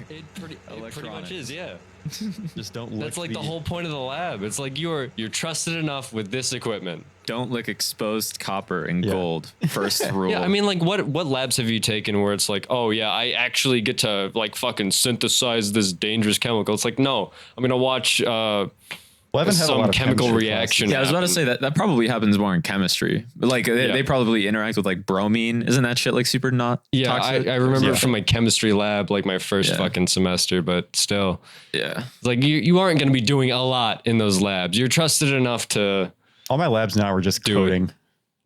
It pretty much is, yeah. Just don't lick. That's like the whole point of the lab. It's like you're trusted enough with this equipment. Don't lick exposed copper and gold. First rule. Yeah, I mean, like, what labs have you taken where it's like, oh yeah, I actually get to like fucking synthesize this dangerous chemical? It's like, no, I'm gonna watch Well, I haven't had a lot some of chemical chemistry reaction. classes. Yeah, I was about to say that probably happens more in chemistry. But like they probably interact with like bromine. Isn't that shit like super not toxic? I remember from my chemistry lab, like my first fucking semester, but still. Yeah. It's like you aren't going to be doing a lot in those labs. You're trusted enough to. All my labs now are just coding.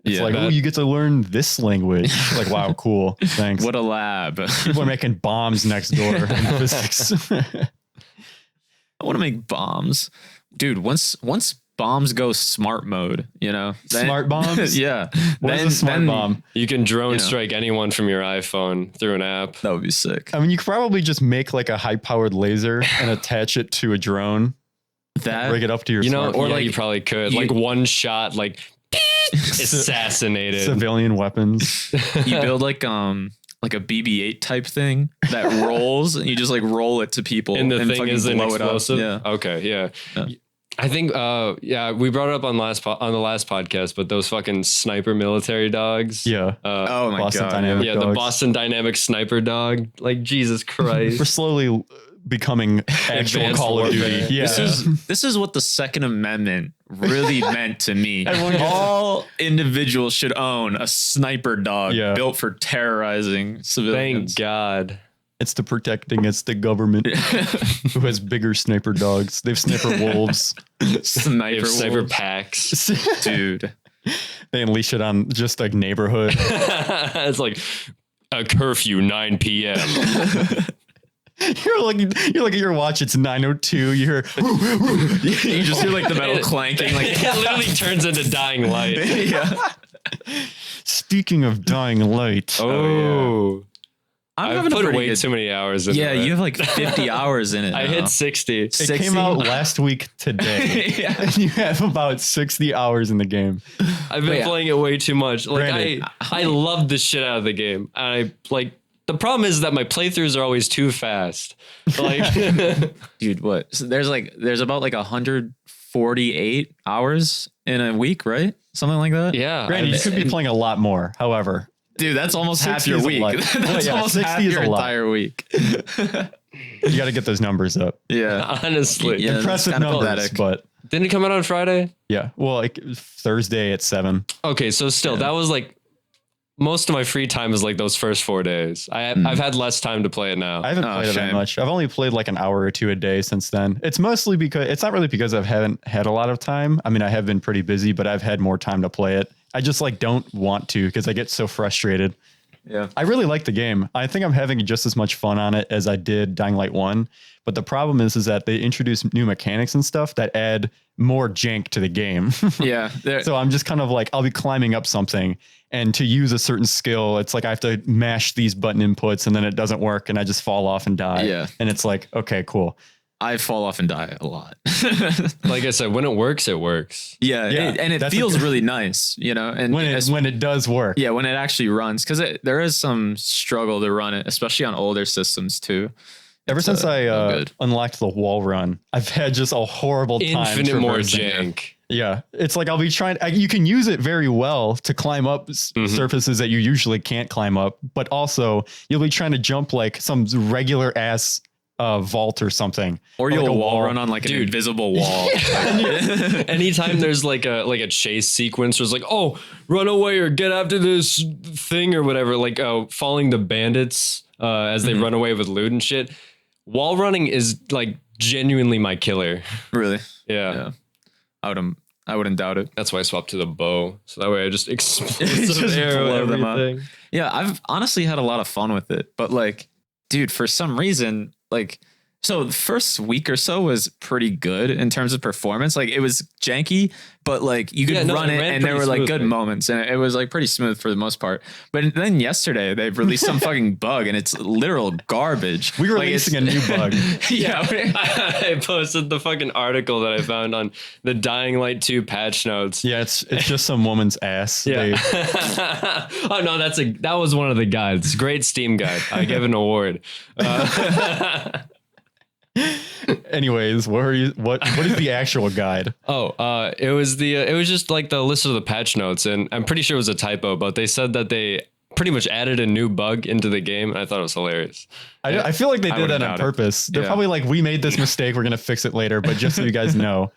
It's like, that- oh, you get to learn this language. Like, wow, cool. Thanks. What a lab. People are making bombs next door in physics. I want to make bombs. Dude, once bombs go smart mode, you know. Smart bombs? Yeah. What is a smart bomb? You can drone strike anyone from your iPhone through an app. That would be sick. I mean, you could probably just make like a high-powered laser and attach it to a drone. That Rig it up to your or smartphone. like you probably could like one shot, like assassinated. Civilian weapons. you build like a BB-8 type thing that rolls, and you just like roll it to people, And the thing fucking is an blow it up. explosive. Yeah. Okay. Yeah. I think. We brought it up on the last podcast, but those fucking sniper military dogs. Yeah. Oh my Boston god. Dynamics. Yeah. dogs. The Boston Dynamics sniper dog. Like Jesus Christ. We're slowly becoming actual Advanced Call of warfare. Duty. Yeah. This is what the Second Amendment really meant to me. All individuals should own a sniper dog built for terrorizing civilians. Thank God. It's to protect against the government who has bigger sniper dogs. They have sniper wolves. Sniper wolves. packs. Dude. They unleash it on just like neighborhood. It's like a curfew 9 p.m. You're looking at your watch. It's 9:02. You hear, You just hear like the metal clanking. Like It literally turns into dying light. yeah. speaking of dying light. Oh. I'm I've having a put pretty way good- too many hours in it. Yeah, you have like 50 hours in it. I now. hit 60. It 60? came out last week today. Yeah. And you have about 60 hours in the game. I've been Wait, playing it way too much. Like Brandon, I love the shit out of the game. I like the problem is that my playthroughs are always too fast. Like Dude, what? So there's about like 148 hours in a week, right? Something like that. yeah. Granted, you could be playing a lot more. However, Dude, that's almost half 60 your is a week. lot. That's Well, yeah, almost 60 half is your a lot. entire week. you got to get those numbers up. Yeah. Honestly. Yeah. Impressive kind of numbers, pathetic. but Didn't it come out on Friday? yeah. Well, like Thursday at 7. Okay, so still that was like most of my free time is like those first 4 days. I've had less time to play it now. I haven't played it that shame. much. I've only played like an hour or two a day since then. It's mostly because it's not really because I haven't had a lot of time. I mean, I have been pretty busy, but I've had more time to play it. I just like don't want to because I get so frustrated. Yeah. I really like the game. I think I'm having just as much fun on it as I did Dying Light 1. But the problem is that they introduce new mechanics and stuff that add more jank to the game. Yeah. So I'm just kind of like, I'll be climbing up something and to use a certain skill, it's like I have to mash these button inputs and then it doesn't work and I just fall off and die. Yeah. And it's like, okay, cool. I fall off and die a lot. Like I said, when it works, it works. Yeah. Yeah, And it that's feels really nice, you know, and When it does work. yeah, when it actually runs, because there is some struggle to run it, especially on older systems too. Ever since no I good. unlocked the wall run, I've had just a horrible time. Infinite more traversing it. jank. Yeah. It's like I'll be trying. You can use it very well to climb up surfaces that you usually can't climb up. But also you'll be trying to jump like some regular ass vault or something. Or like you'll a wall run on like an invisible wall. Anytime there's like a chase sequence, there's like, oh, run away or get after this thing or whatever, like following the bandits as they run away with loot and shit. Wall running is like genuinely my killer. Really? Yeah. I wouldn't doubt it. That's why I swapped to the bow. So that way I just explosive Just arrow blow them up. everything. Yeah, I've honestly had a lot of fun with it, but like, dude, for some reason, like So the first week or so was pretty good in terms of performance. Like it was janky, but like you could run it and there were like good moments and it was like pretty smooth for the most part. But then yesterday they released some fucking bug and it's literal garbage. We were releasing a new bug. Yeah. I posted the fucking article that I found on the Dying Light 2 patch notes. Yeah, it's just some woman's ass. Yeah. Oh no, that was one of the guides. Great Steam guide. I give an award. Anyways, what is the actual guide? It was just like the list of the patch notes, and I'm pretty sure it was a typo, but they said that they pretty much added a new bug into the game, and I thought it was hilarious. I feel like they did that on purpose. They're probably like, we made this mistake, we're gonna fix it later, but just so you guys know.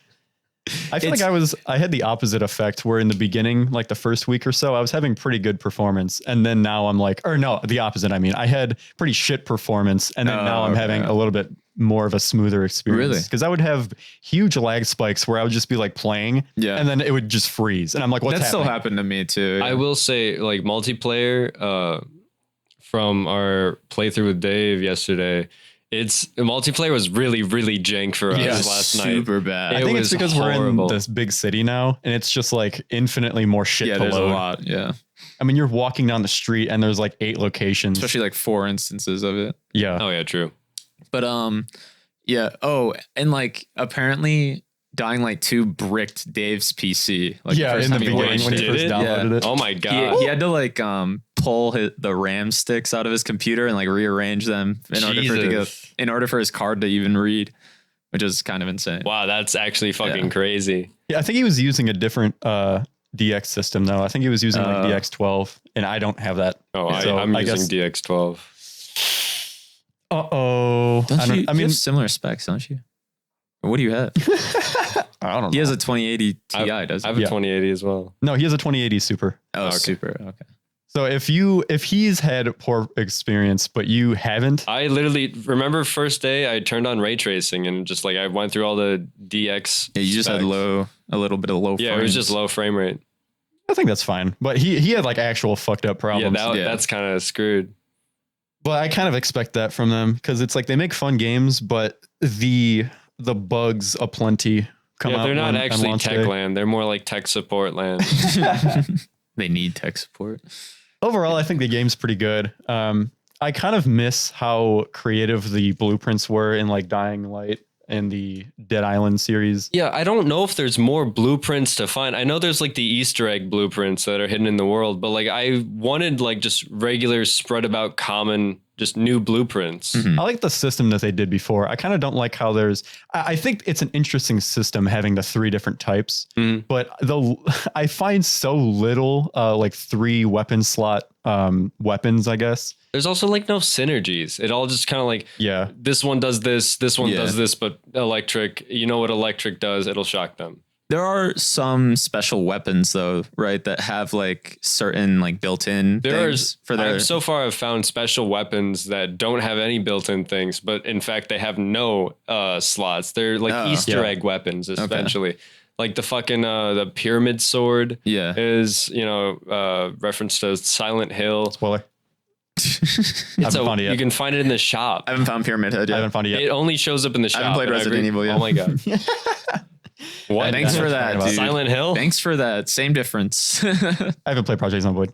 I feel like I had the opposite effect where in the beginning, like the first week or so, I was having pretty good performance. And then now I'm like, or no, the opposite. I mean, I had pretty shit performance. And then now I'm having a little bit more of a smoother experience. Really? Because I would have huge lag spikes where I would just be like playing and then it would just freeze. And I'm like, what's happening? That still happened to me too. Yeah. I will say like multiplayer from our playthrough with Dave yesterday, multiplayer was really, really jank for us last night. Super bad. I think it's because we're in this big city now and it's just like infinitely more shit to there's load. A lot. Yeah. I mean, you're walking down the street and there's like 8 locations. Especially like 4 instances of it. Yeah. Oh yeah, true. But yeah. Oh, and like apparently Dying Light 2 bricked Dave's PC. Like in the beginning when he first downloaded it. Oh my God. He had to like pull the RAM sticks out of his computer and like rearrange them in order for his card to even read, which is kind of insane. Wow, that's actually fucking crazy. Yeah, I think he was using a different DX system though. I think he was using like DX12, and I don't have that. Oh, I'm using DX12. Uh-oh. You have similar specs, don't you? Or what do you have? I don't know. He has a 2080 Ti, doesn't he? I have a 2080 as well. No, he has a 2080 Super. Oh, okay. Super. Okay. So if he's had poor experience, but you haven't. I literally remember first day I turned on ray tracing and just like I went through all the DX. Yeah, you just had a little bit of low. Yeah, it was just low frame rate. I think that's fine. But he had like actual fucked up problems. Yeah, that's kind of screwed. But I kind of expect that from them because it's like they make fun games, but the bugs aplenty come out. They're not actually tech land. They're more like tech support land. They need tech support. Overall, I think the game's pretty good. I kind of miss how creative the blueprints were in like Dying Light and the Dead Island series. Yeah, I don't know if there's more blueprints to find. I know there's like the Easter egg blueprints that are hidden in the world, but like I wanted like just regular spread about common, just new blueprints. Mm-hmm. I like the system that they did before. I kind of don't like how I think it's an interesting system having the 3 different types, but I find so little like 3 weapon slot weapons, I guess. There's also like no synergies. It all just kind of like, this one does this one does this, but electric, you know what electric does, it'll shock them. There are some special weapons though, right? That have like certain like built-in things for their. So far I've found special weapons that don't have any built-in things, but in fact they have no slots. They're like Easter egg weapons, essentially. Okay. Like the fucking the pyramid sword is, reference to Silent Hill. Spoiler. You can find it in the shop. I haven't found Pyramid Head yet. I haven't found it yet. It only shows up in the shop. I haven't played Resident Evil yet. Oh my God. What? Thanks for that, dude. Silent Hill? Thanks for that. Same difference. I haven't played Project Zomboid.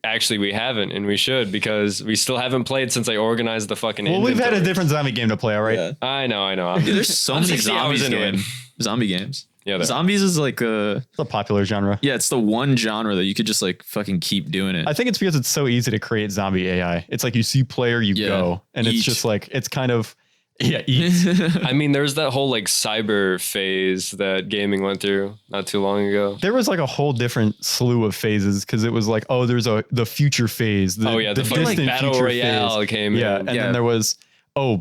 Actually, we haven't, and we should, because we still haven't played since I organized the fucking inventory. We've had a different zombie game to play, all right? Yeah. I know. There's so many zombie games. Yeah, zombies is like it's a popular genre. Yeah, it's the one genre that you could just like fucking keep doing it. I think it's because it's so easy to create zombie AI. It's like you see player, you go, and it's just like it's kind of eat. I mean, there's that whole like cyber phase that gaming went through not too long ago. There was like a whole different slew of phases because it was like, there's the future phase. The distant like Battle Royale phase came in. And then there was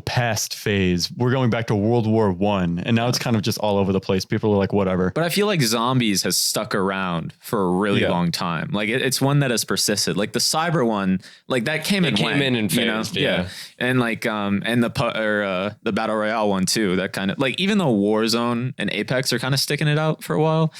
past phase. We're going back to World War I. And now it's kind of just all over the place. People are like, whatever. But I feel like zombies has stuck around for a really long time. Like it's one that has persisted. Like the cyber one, like that came in phased, yeah. And like and the Battle Royale one too. That kind of like, even though Warzone and Apex are kind of sticking it out for a while,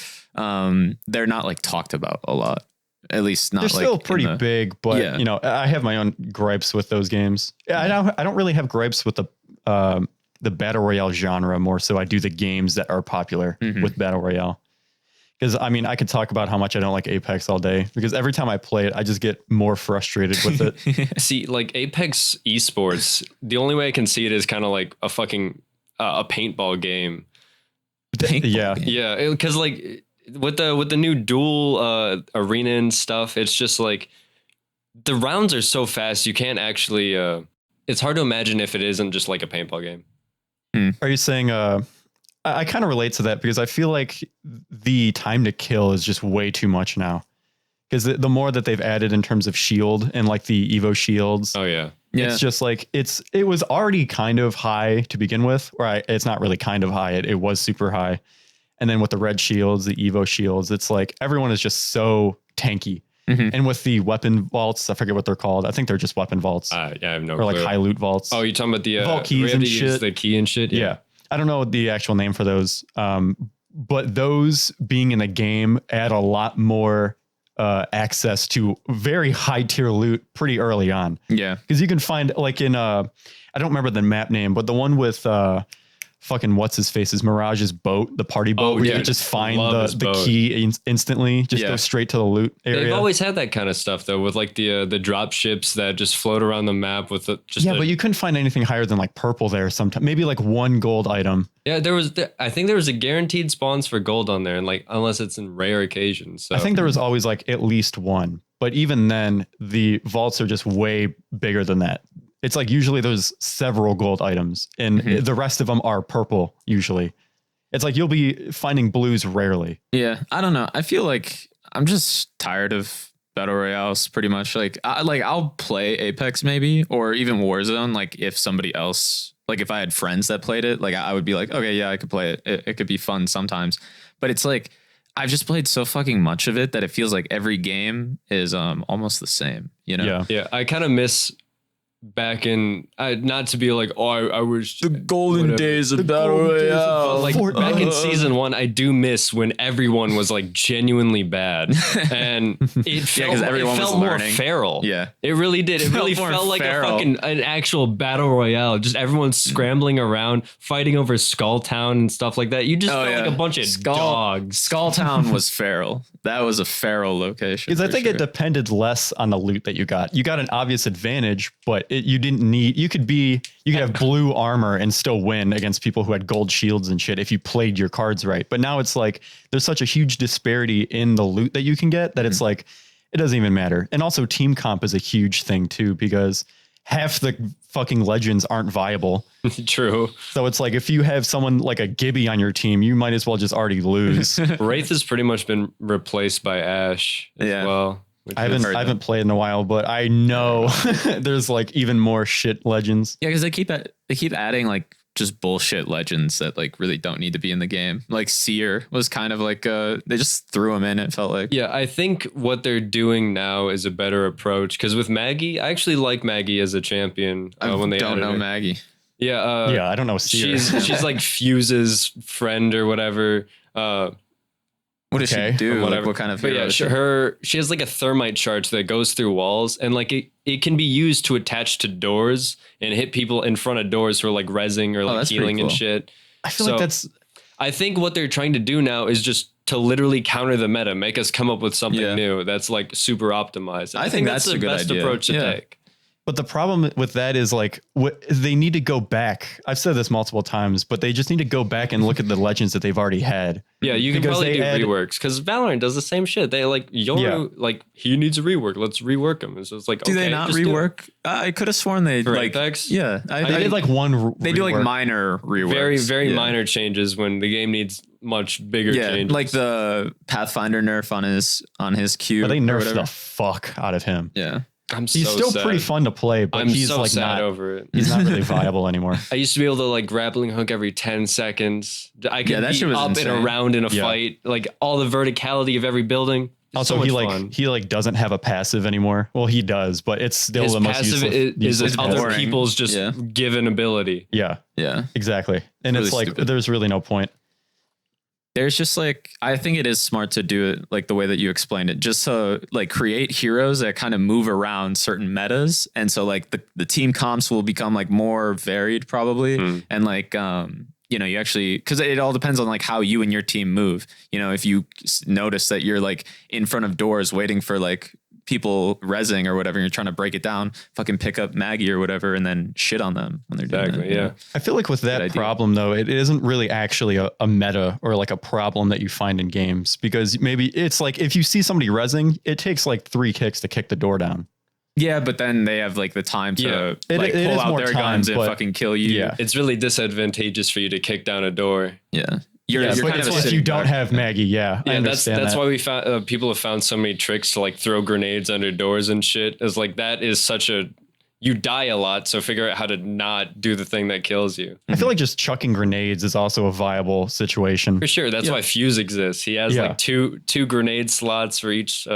they're not like talked about a lot. At least not. They're still pretty big, but I have my own gripes with those games. I don't really have gripes with the the battle royale genre more so I do the games that are popular with battle royale. Because I mean, I could talk about how much I don't like Apex all day because every time I play it, I just get more frustrated with it. See, like Apex esports, the only way I can see it is kind of like a fucking a paintball game. Yeah, because like with the new dual arena and stuff, it's just like the rounds are so fast you can't actually. It's hard to imagine if it isn't just like a paintball game. Are you saying? I kind of relate to that because I feel like the time to kill is just way too much now. Because the more that they've added in terms of shield and like the Evo shields. Oh yeah. It's just like it was already kind of high to begin with, or it's not really kind of high. It was super high. And then with the red shields, the Evo shields, it's like everyone is just so tanky. And with the weapon vaults, I forget what they're called. I think they're just weapon vaults. Yeah, I have no clue. Or like high loot vaults. Oh, you're talking about the vault keys and shit. The key and shit. Yeah. I don't know the actual name for those. But those being in the game add a lot more access to very high tier loot pretty early on. Yeah. Because you can find like in I don't remember the map name, but the one with fucking what's his face's Mirage's boat, the party boat, where you just find the key instantly, just go straight to the loot area. They've always had that kind of stuff though, with like the drop ships that just float around the map with the but you couldn't find anything higher than like purple there sometimes. Maybe like one gold item. Yeah, I think there was a guaranteed spawns for gold on there, and like unless it's in rare occasions. So I think there was always like at least one, but even then the vaults are just way bigger than that. It's like usually there's several gold items and the rest of them are purple usually. It's like you'll be finding blues rarely. Yeah, I don't know. I feel like I'm just tired of battle royales pretty much. Like I'll play Apex maybe or even Warzone like if somebody else, like if I had friends that played it, like I would be like, okay, yeah, I could play it. It could be fun sometimes. But it's like I've just played so fucking much of it that it feels like every game is almost the same, you know? Yeah, I kind of miss back in not to be like I wish the golden days of battle royale, like back in season 1 I do miss when everyone was like genuinely bad and it felt more feral. It really did. It really felt like an actual battle royale, just everyone scrambling around fighting over Skull Town and stuff like that. You just felt like a bunch of dogs. Skull Town was feral. That was a feral location because I think it depended less on the loot that you got an obvious advantage, but you didn't need, you could have blue armor and still win against people who had gold shields and shit if you played your cards right. But now it's like there's such a huge disparity in the loot that you can get that it's like it doesn't even matter. And also team comp is a huge thing too because half the fucking legends aren't viable. True. So it's like if you have someone like a Gibby on your team, you might as well just already lose. Wraith has pretty much been replaced by Ash as well. I haven't played in a while, but I know there's like even more shit legends. Yeah, because they keep adding like just bullshit legends that like really don't need to be in the game. Like Seer was kind of like they just threw him in. It felt like. Yeah, I think what they're doing now is a better approach because with Maggie, I actually like Maggie as a champion. When they don't know her. Maggie. Yeah, I don't know Seer. She's like Fuse's friend or whatever. What does she do? Like, what kind of hero? She has like a thermite charge that goes through walls and like it can be used to attach to doors and hit people in front of doors who are like rezzing or like healing and shit. I feel like I think what they're trying to do now is just to literally counter the meta, make us come up with something new that's like super optimized. I think that's the best approach to take. But the problem with that is like they need to go back. I've said this multiple times, but they just need to go back and look at the legends that they've already had. Yeah, you can probably do reworks because Valorant does the same shit. They like Yoru, like he needs a rework. Let's rework him. And so it's like, do they not rework? I could have sworn they like Apex? Yeah, I did like one. They do like minor reworks, very minor changes when the game needs much bigger changes. Like the Pathfinder nerf on his Q. But they nerfed the fuck out of him. Yeah. He's still pretty fun to play, but he's so like sad not over it. He's not really viable anymore. I used to be able to like grappling hook every 10 seconds. I could be up insane. And around in a fight, like all the verticality of every building. It's also, he doesn't have a passive anymore. Well, he does, but it's still his the most passive is other people's just given ability. Yeah, exactly. And it's like stupid. There's really no point. There's just like, I think it is smart to do it like the way that you explained it, just so like create heroes that kind of move around certain metas. And so like the team comps will become like more varied probably. And like, you know, you actually, cause it all depends on like how you and your team move. You know, if you notice that you're like in front of doors waiting for like people rezzing or whatever, and you're trying to break it down, fucking pick up Maggie or whatever and then shit on them when they're doing that. Yeah. I feel like with that problem though, it isn't really actually a meta or like a problem that you find in games, because maybe it's like if you see somebody rezzing, it takes like 3 kicks to kick the door down. Yeah, but then they have like the time to like it pull out more their time, guns and fucking kill you. Yeah. It's really disadvantageous for you to kick down a door. Yeah. You're kind of if you don't have Maggie, I understand that's why we found people have found so many tricks to like throw grenades under doors and shit. Is like that is such a, you die a lot, so figure out how to not do the thing that kills you. I feel like just chucking grenades is also a viable situation. For sure, that's why Fuse exists. He has like two grenade slots for each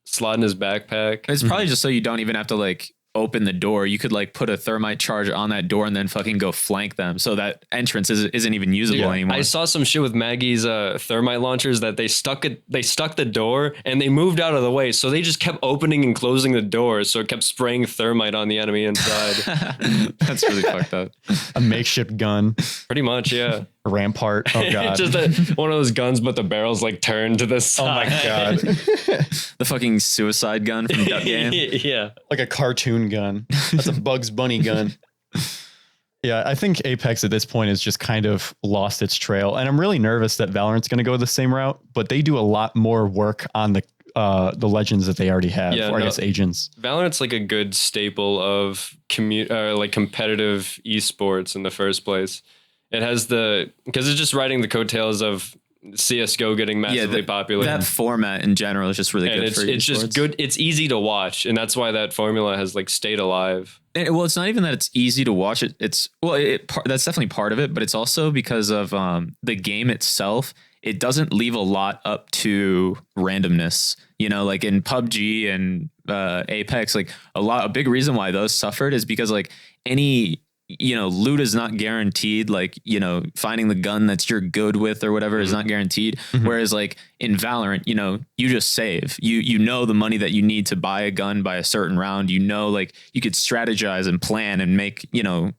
slot in his backpack. It's probably just so you don't even have to like open the door. You could like put a thermite charge on that door and then fucking go flank them, so that entrance isn't even usable anymore. I saw some shit with Maggie's thermite launchers that they stuck the door and they moved out of the way, so they just kept opening and closing the door, so it kept spraying thermite on the enemy inside. That's really fucked up. A makeshift gun, pretty much. Yeah. Rampart. Oh god. Just one of those guns, but the barrel's like turned to the side. Oh my god. The fucking suicide gun from Duck Game. Yeah. Like a cartoon gun. That's a Bugs Bunny gun. Yeah, I think Apex at this point has just kind of lost its trail, and I'm really nervous that Valorant's going to go the same route, but they do a lot more work on the legends that they already have, or I guess agents. Valorant's like a good staple of like competitive esports in the first place. It has because it's just riding the coattails of CSGO getting massively popular. That format in general is just really good for it's just good. It's easy to watch, and that's why that formula has like stayed alive. Well, it's not even that it's easy to watch. That's definitely part of it, but it's also because of the game itself. It doesn't leave a lot up to randomness. You know, like in PUBG and Apex, like a big reason why those suffered is because like any, you know, loot is not guaranteed. Like, you know, finding the gun that you're good with or whatever is not guaranteed. Whereas like in Valorant, you know, you just save, you know, the money that you need to buy a gun by a certain round, you know, like you could strategize and plan and make, you know,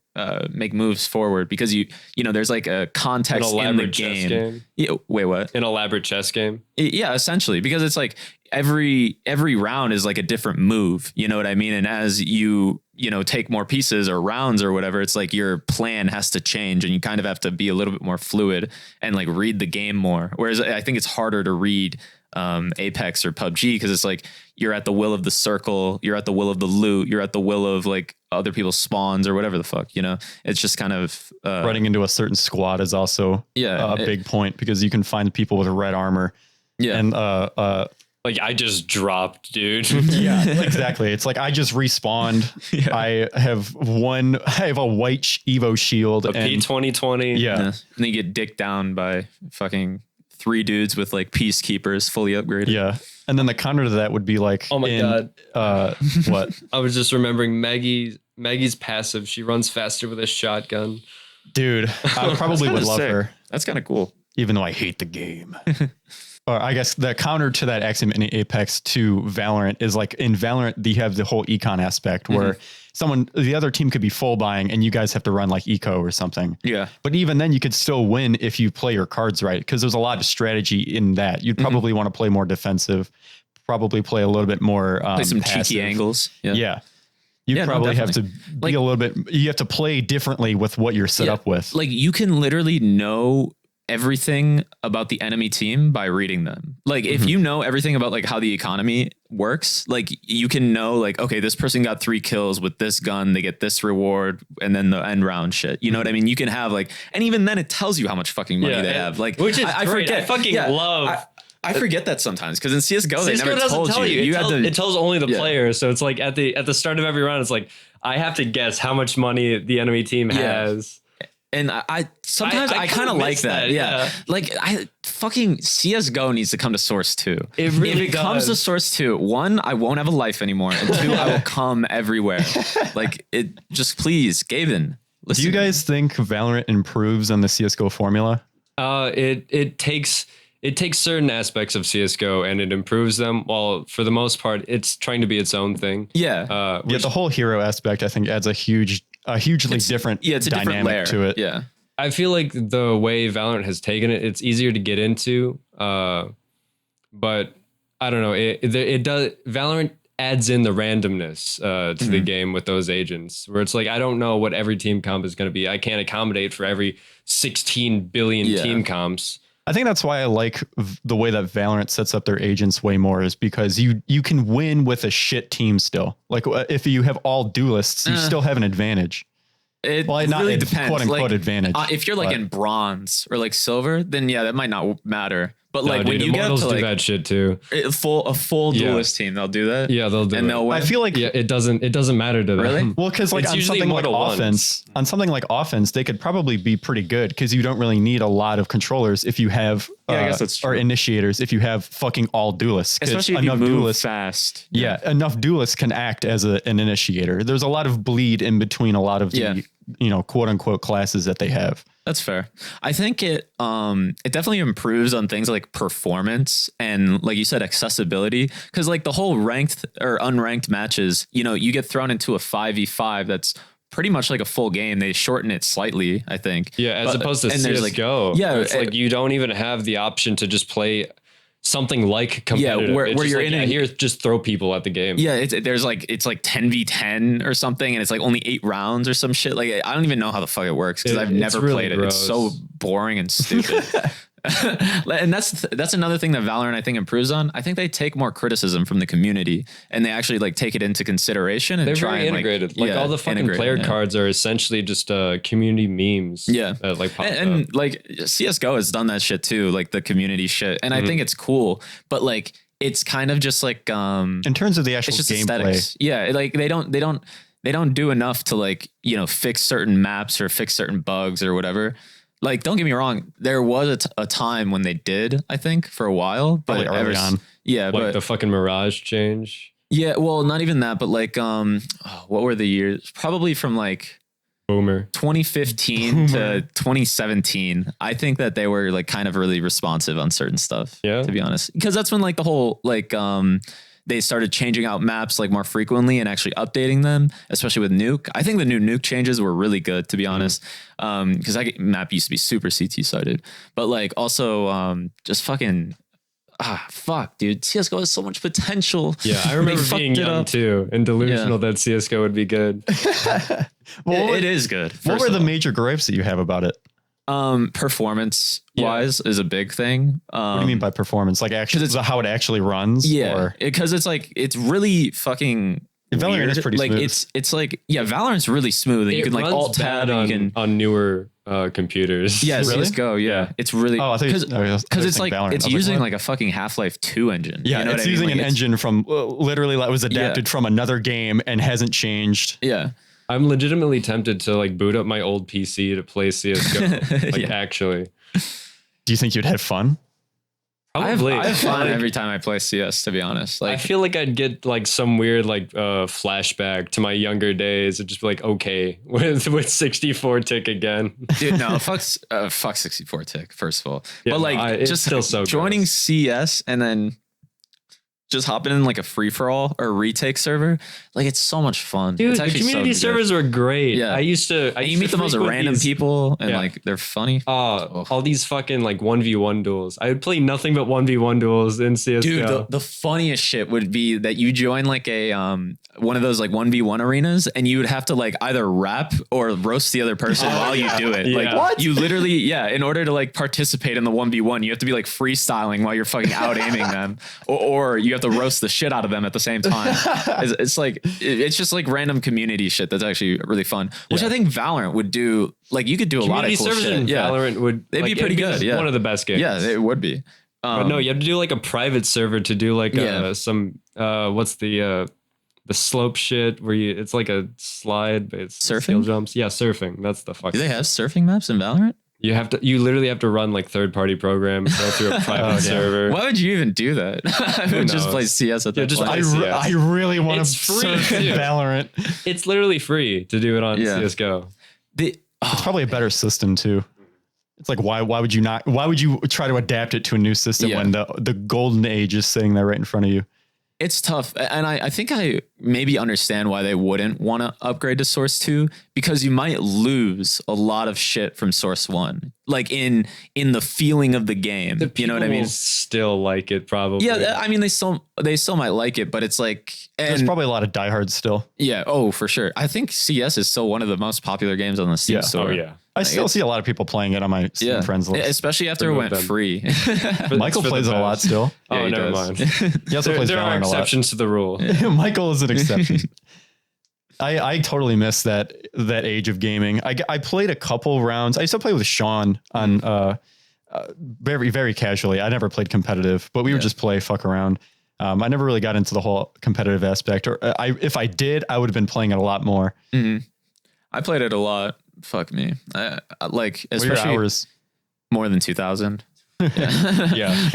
make moves forward because you know, there's like a context in the game. Yeah, wait, what? An elaborate chess game? Yeah, essentially, because it's like every round is like a different move. You know what I mean? And as you know, take more pieces or rounds or whatever, it's like your plan has to change and you kind of have to be a little bit more fluid and like read the game more. Whereas I think it's harder to read Apex or PUBG because it's like you're at the will of the circle, you're at the will of the loot, you're at the will of like other people's spawns or whatever the fuck, you know. It's just kind of running into a certain squad is also a big point because you can find people with red armor. Yeah. And like I just dropped, dude. Yeah, exactly. It's like I just respawned. Yeah. I have a white Evo shield, a P2020. Yeah. And then you get dicked down by fucking 3 dudes with like peacekeepers fully upgraded. Yeah. And then the counter to that would be like, oh my god, what? I was just remembering Maggie's passive. She runs faster with a shotgun. Dude, I probably would love her. That's kind of cool. Even though I hate the game. Or I guess the counter to that axiom in Apex to Valorant is like in Valorant, you have the whole econ aspect where the other team could be full buying and you guys have to run like eco or something. Yeah. But even then you could still win if you play your cards right. Because there's a lot of strategy in that. You'd probably want to play more defensive, probably play a little bit more play some passive. cheeky angles. Yeah. You probably have to be a little bit, you have to play differently with what you're set up with. Like you can literally know everything about the enemy team by reading them. Like if you know everything about like how the economy works, like you can know like, okay, this person got 3 kills with this gun, they get this reward, and then the end round shit. You know what I mean? You can have like, and even then it tells you how much fucking money they have. Like, which is I forget. I fucking love. I forget that sometimes because in CSGO they never doesn't told tell you. It tells only the player. So it's like at the start of every round, it's like I have to guess how much money the enemy team has. And I sometimes I kind of like that. Yeah. Like I fucking CSGO needs to come to Source 2. It really if it comes to Source 2, 1, I won't have a life anymore. And 2, I will come everywhere. Like it just please, Gavin. Do you guys think Valorant improves on the CSGO formula? It takes certain aspects of CS:GO and it improves them, while for the most part it's trying to be its own thing. Yeah. The whole hero aspect I think adds a hugely different it's a dynamic different layer to it. Yeah. I feel like the way Valorant has taken it, it's easier to get into. But I don't know. It does. Valorant adds in the randomness to the game with those agents, where it's like I don't know what every team comp is going to be. I can't accommodate for every 16 billion team comps. I think that's why I like the way that Valorant sets up their agents way more, is because you can win with a shit team still. Like if you have all duelists, you still have an advantage. It really depends. Quote unquote like, advantage. If you're like in bronze or like silver, then yeah, that might not matter. But like when you get up to like do that shit too. A full duelist team, they'll do that. Yeah, they'll do and it. They'll win. I feel like it doesn't matter to them. Really? Well, because like it's on usually something like offense, they could probably be pretty good because you don't really need a lot of controllers if you have I guess that's true. or initiators if you have fucking all duelists. Especially if you move fast. Yeah, enough duelists can act as an initiator. There's a lot of bleed in between a lot of the quote unquote classes that they have. That's fair. I think it definitely improves on things like performance and, like you said, accessibility. Because like the whole ranked or unranked matches, you get thrown into a 5v5 that's pretty much like a full game. They shorten it slightly, I think. Yeah, as opposed to CS:GO. It's like you don't even have the option to just play something like competitive. Yeah, where you're like, here, just throw people at the game. Yeah, it's like 10v10 or something, and it's like only 8 rounds or some shit. Like I don't even know how the fuck it works because I've never played it. It's so boring and stupid. And that's another thing that Valorant I think improves on. I think they take more criticism from the community and they actually like take it into consideration and they're try very and integrated. Like all the fucking player cards are essentially just community memes. Yeah, like pop and like CS:GO has done that shit too, like the community shit, and I think it's cool. But like it's kind of just like in terms of the actual gameplay, aesthetics. Yeah, like they don't do enough to like fix certain maps or fix certain bugs or whatever. Like, don't get me wrong. There was a time when they did, I think, for a while, but early on. Yeah, like but the fucking Mirage change. Yeah, well, not even that, but like, what were the years? Probably from like Boomer 2015 to 2017. I think that they were like kind of really responsive on certain stuff. Yeah, to be honest, because that's when like the whole like they started changing out maps like more frequently and actually updating them, especially with Nuke. I think the new Nuke changes were really good, to be honest. Because that map used to be super CT sided, but like also just fucking fuck, dude. CS:GO has so much potential. Yeah, I remember being young too and delusional that CS:GO would be good. Well, it is good. What were the major gripes that you have about it? Performance wise is a big thing. What do you mean by performance? Like actually, how it actually runs? Yeah, because it's like it's really fucking. Valorant is pretty like smooth. It's like Valorant's really smooth and you can like alt tab on newer computers. Yeah, really? CS:GO. Yeah, it's really because it's like Valorant. It's using like a fucking Half-Life 2 engine. Yeah, it's using an engine from literally that was adapted from another game and hasn't changed. Yeah. I'm legitimately tempted to like boot up my old PC to play CS:GO. Like actually. Do you think you'd have fun? Probably. I have fun every time I play CS, to be honest. Like I feel like I'd get like some weird like flashback to my younger days and just be like, okay, with 64 tick again. Dude, no, fuck 64 tick, first of all. Yeah, but like it's just still so joining gross. CS and then just hopping in like a free for all or retake server, like it's so much fun. Dude, it's the community servers were great. Yeah, I used to you meet the most random people and like they're funny. All these fucking like 1v1 duels. I would play nothing but 1v1 duels in CS:GO. Dude, the funniest shit would be that you join like a one of those like 1v1 arenas and you would have to like either rap or roast the other person while you do it. Like what? You literally, in order to like participate in the 1v1, you have to be like freestyling while you're fucking out aiming them, or you have to roast the shit out of them at the same time. It's like it's just like random community shit that's actually really fun, which I think Valorant would do. Like you could do a lot of cool shit. Valorant would they'd be pretty good. One of the best games. Yeah, it would be. But no, you have to do like a private server to do like some what's the slope shit where it's like a slide, but it's surfing skill jumps. Yeah, surfing. That's the fuck. Do they have surfing maps in Valorant? You literally have to run like third-party programs, go through a private server. Why would you even do that? I would just play CS at that point. I really want to surf in Valorant. It's literally free to do it on CS:GO. It's probably a better system too. It's like, why would you try to adapt it to a new system when the golden age is sitting there right in front of you? It's tough. And I think I maybe understand why they wouldn't want to upgrade to Source 2, because you might lose a lot of shit from Source 1. Like in the feeling of the game. You know what I mean? Still like it probably. Yeah, I mean they still might like it, but it's like there's probably a lot of diehards still. Yeah, for sure. I think CS is still one of the most popular games on the Steam store. Oh yeah. I still see a lot of people playing it on my Steam friends list. Especially after it went free. Michael plays it a lot still. Oh, never mind. He also plays there are exceptions to the rule. Michael is an exception. I totally miss that age of gaming. I played a couple rounds. I used to play with Sean on very, very casually. I never played competitive, but we would just fuck around. I never really got into the whole competitive aspect. Or if I did, I would have been playing it a lot more. Mm-hmm. I played it a lot. Fuck me. Especially hours? More than 2,000. Yeah.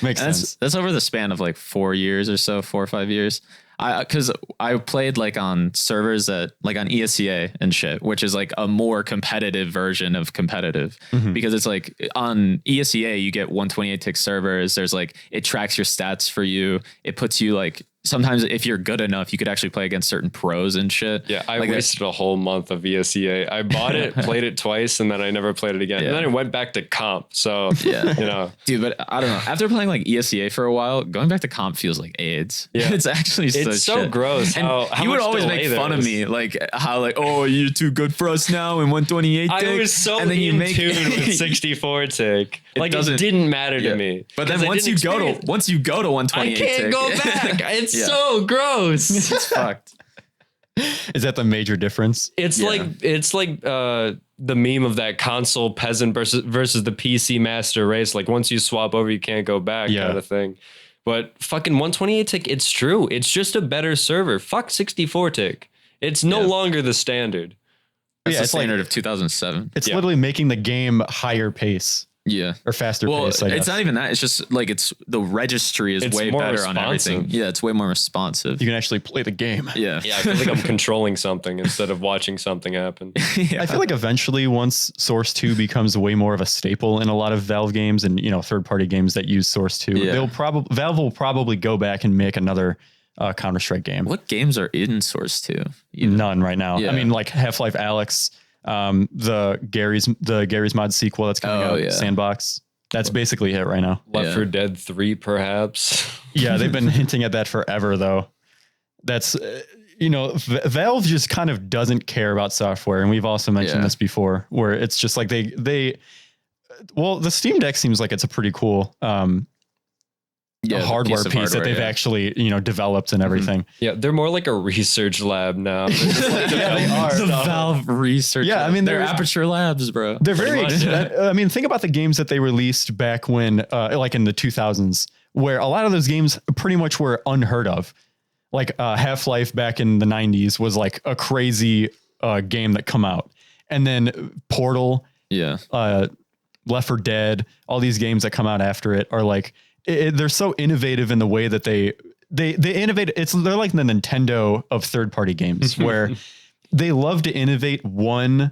Makes sense. That's over the span of like 4 years or so, 4 or 5 years. Because I played like on servers that like on ESEA and shit, which is like a more competitive version of competitive, because it's like on ESEA, you get 128 tick servers. There's like, it tracks your stats for you. It puts you like, sometimes if you're good enough, you could actually play against certain pros and shit. Yeah, I wasted a whole month of ESEA. I bought it, played it twice, and then I never played it again. And then I went back to comp. So, Dude, but I don't know. After playing like ESEA for a while, going back to comp feels like AIDS. Yeah. It's actually so gross. And how you would always make fun of me, like how like, oh, you're too good for us now in 128 tick. I was so and then in tune with 64 tick. Like it didn't matter to me. But then once you go to 128 tick, I can't go back. It's so gross. It's fucked. Is that the major difference? It's like the meme of that console peasant versus the PC master race. Like once you swap over, you can't go back kind of thing. But fucking 128 tick, it's true. It's just a better server. Fuck 64 tick. It's no longer the standard. That's the standard of 2007. It's literally making the game higher pace. Yeah. Or faster pace. It's not even that. It's just like the registry is way better on everything. Yeah, it's way more responsive. You can actually play the game. Yeah. Yeah, I feel like I'm controlling something instead of watching something happen. I feel like eventually once Source 2 becomes way more of a staple in a lot of Valve games and, third-party games that use Source 2, Valve will probably go back and make another Counter-Strike game. What games are in Source 2? None right now. Yeah. I mean, like Half-Life Alyx, the Gary's Mod sequel that's coming out, Sandbox. That's basically it right now. Left 4 Dead 3, perhaps. Yeah, they've been hinting at that forever, though. That's, Valve just kind of doesn't care about software. And we've also mentioned this before, where it's just like the Steam Deck seems like it's a pretty cool hardware piece that they've actually, developed and everything. Yeah, they're more like a research lab now. They are. The Valve research lab. I mean, they're Aperture Labs, bro. They're very, I mean, think about the games that they released back when, like in the 2000s, where a lot of those games pretty much were unheard of. Like Half-Life back in the 90s was like a crazy game that come out. And then Portal, Left 4 Dead, all these games that come out after it are like, they're so innovative in the way that they innovate. They're like the Nintendo of third-party games where they love to innovate one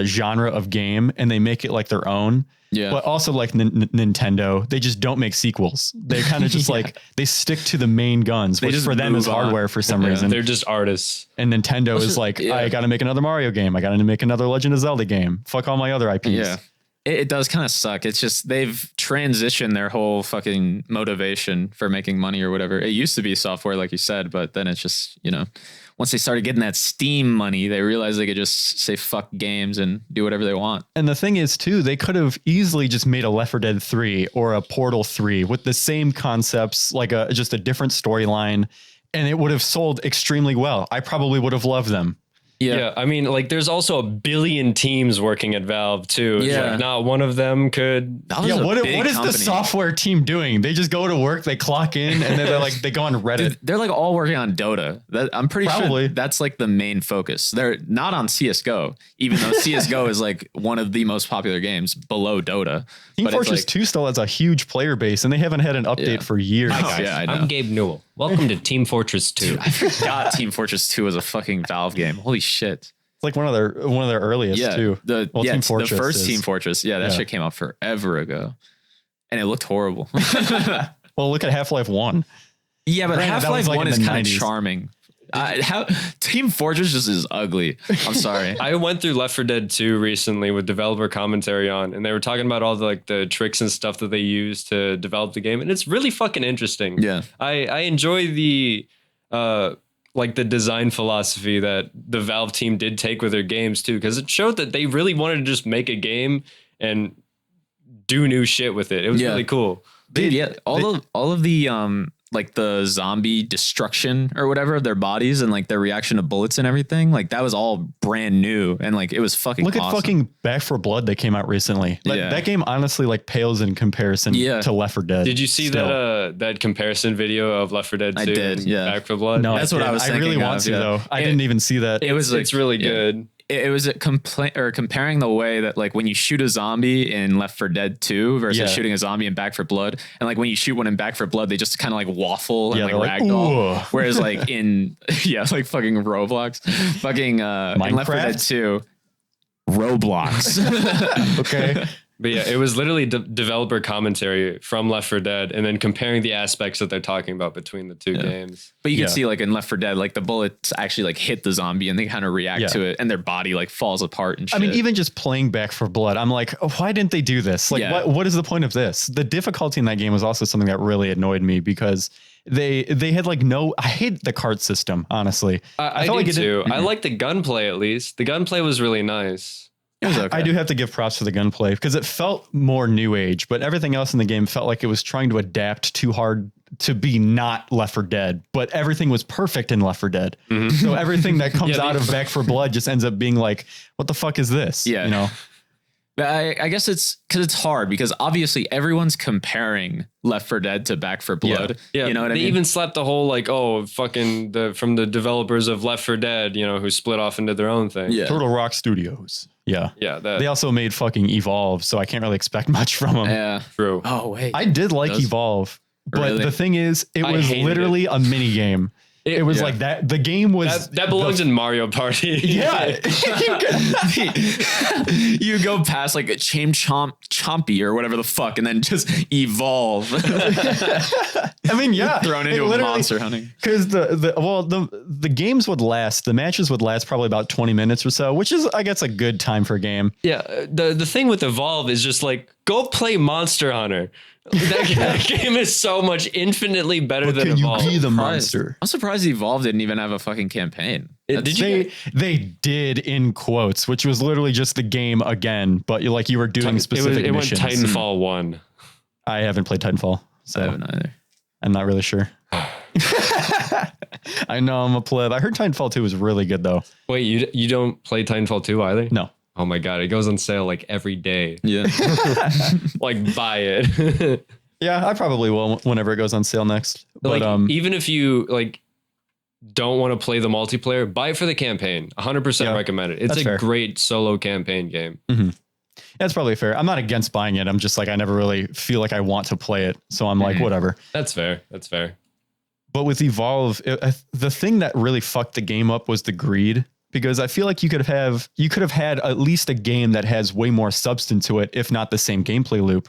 genre of game and they make it like their own. Yeah. But also like Nintendo, they just don't make sequels. They kind of just like they stick to the main guns, which for them is hardware for some reason. They're just artists. And Nintendo is like, I got to make another Mario game. I got to make another Legend of Zelda game. Fuck all my other IPs. Yeah. It does kind of suck. It's just they've transitioned their whole fucking motivation for making money or whatever. It used to be software, like you said, but then it's just, once they started getting that Steam money, they realized they could just say fuck games and do whatever they want. And the thing is, too, they could have easily just made a Left 4 Dead 3 or a Portal 3 with the same concepts, like just a different storyline, and it would have sold extremely well. I probably would have loved them. Yeah, I mean, like, there's also a billion teams working at Valve too. Yeah, like, not one of them could. What is the software team doing? They just go to work, they clock in, and they're like, they go on Reddit. Dude, they're like all working on Dota. I'm pretty sure that's like the main focus. They're not on CS:GO, even though CS:GO is like one of the most popular games below Dota. Team Fortress 2 still has a huge player base, and they haven't had an update for years. I know. I'm Gabe Newell. Welcome to Team Fortress 2. Dude, I forgot Team Fortress 2 was a fucking Valve game. Holy shit. It's like one of their earliest too. Team Fortress, the first Team Fortress. Yeah, that shit came out forever ago, and it looked horrible. Well, look at Half-Life 1. Yeah, but Half-Life 1 is kind of charming. Team Fortress just is ugly. I'm sorry. I went through Left 4 Dead 2 recently with developer commentary on, and they were talking about all the tricks and stuff that they use to develop the game, and it's really fucking interesting. Yeah, I enjoy the the design philosophy that the Valve team did take with their games too, because it showed that they really wanted to just make a game and do new shit with it. It was really cool. Dude, all of the like the zombie destruction or whatever of their bodies and like their reaction to bullets and everything, like that was all brand new and like it was fucking Look at fucking Back 4 Blood that came out recently. That game honestly like pales in comparison to Left 4 Dead. Did you see that comparison video of Left 4 Dead 2 I did, and Back 4 Blood? No, that's what I was thinking. I really want to though. I didn't even see that. It's really good. It was comparing the way that like when you shoot a zombie in Left 4 Dead 2 versus shooting a zombie in Back 4 Blood, and like when you shoot one in Back 4 Blood, they just kind of like waffle and like ragdoll. Whereas like in like fucking Roblox, fucking in Left 4 Dead 2, Roblox. Okay. But yeah, it was literally developer commentary from Left 4 Dead and then comparing the aspects that they're talking about between the two games. But you can see like in Left 4 Dead, like the bullets actually like hit the zombie and they kind of react to it and their body like falls apart and shit. I mean, even just playing Back 4 Blood, I'm like, why didn't they do this? Like, what is the point of this? The difficulty in that game was also something that really annoyed me because they had like I hate the cart system, honestly. I do like too. I like the gunplay at least. The gunplay was really nice. Okay. I do have to give props to the gunplay because it felt more new age, but everything else in the game felt like it was trying to adapt too hard to be not Left 4 Dead, but everything was perfect in Left 4 Dead. Mm-hmm. So everything that comes out of Back 4 Blood just ends up being like, what the fuck is this? Yeah. You know? I guess it's because it's hard because obviously everyone's comparing Left 4 Dead to Back 4 Blood. Yeah. You know what I mean? They even slapped the whole like, from the developers of Left 4 Dead, who split off into their own thing. Yeah. Turtle Rock Studios. Yeah. Yeah. They also made fucking Evolve, so I can't really expect much from them. Yeah. True. Oh, wait. I did like Evolve, but the thing is, it was literally a mini game. It was like that. The game was that belongs in Mario Party. Yeah. You go past like a Chompy or whatever the fuck, and then just evolve. I mean, thrown into a monster hunting. Because the games would last. The matches would last probably about 20 minutes or so, which is, I guess, a good time for a game. Yeah. The thing with Evolve is just like go play Monster Hunter. That game is so much infinitely better than Evolve. You be the monster? I'm surprised Evolve didn't even have a fucking campaign. They did in quotes, which was literally just the game again, but you were doing specific missions. It went Titanfall 1. I haven't played Titanfall, so I haven't either. I'm not really sure. I know I'm a pleb. I heard Titanfall 2 was really good though. Wait, you don't play Titanfall 2 either? No. Oh my God, it goes on sale like every day. Yeah. Like buy it. Yeah, I probably will whenever it goes on sale next. But even if you don't want to play the multiplayer, buy it for the campaign. 100% recommend it. It's a great solo campaign game. Mm-hmm. That's probably fair. I'm not against buying it. I'm just like, I never really feel like I want to play it. So I'm like, whatever. That's fair. But with Evolve, the thing that really fucked the game up was the greed. Because I feel like you could have had at least a game that has way more substance to it, if not the same gameplay loop.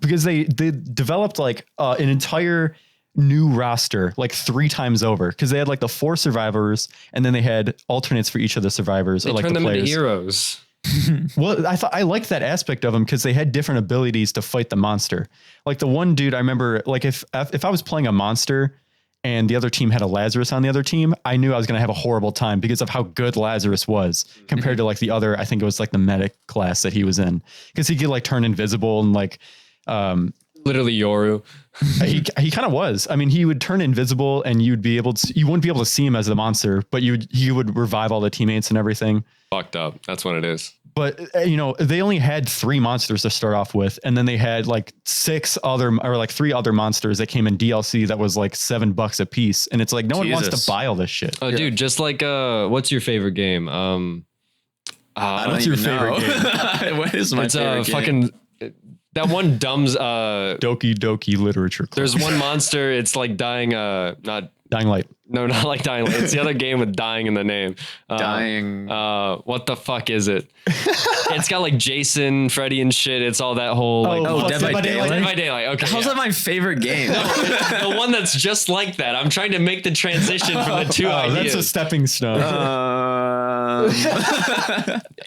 Because they developed like an entire new roster like 3 times over. Because they had like the 4 survivors, and then they had alternates for each of the survivors. They turned them into heroes. Well, I liked that aspect of them because they had different abilities to fight the monster. Like the one dude, I remember, like if I was playing a monster and the other team had a Lazarus on the other team, I knew I was going to have a horrible time because of how good Lazarus was compared to like the other, I think it was like the medic class that he was in, because he could like turn invisible and like, literally Yoru. he kind of was. I mean, he would turn invisible and you wouldn't be able to see him as the monster, but he would revive all the teammates and everything. Fucked up. That's what it is. But, they only had 3 monsters to start off with. And then they had like 3 other monsters that came in DLC that was like $7 a piece. And it's like, no one wants to buy all this shit. Oh, dude, just like, what's your favorite game? What's your favorite game? What is my favorite game? Fucking... That one Dumb's Doki Doki Literature Club. There's one monster, it's like dying not Dying Light. No, not like Dying Light. It's the other game with dying in the name. Dying. What the fuck is it? It's got like Jason, Freddy, and shit. It's all that whole Dead by Daylight. Dead by Daylight. Okay. How's that my favorite game? No, it's the one that's just like that. I'm trying to make the transition from the two ideas. That's a stepping stone.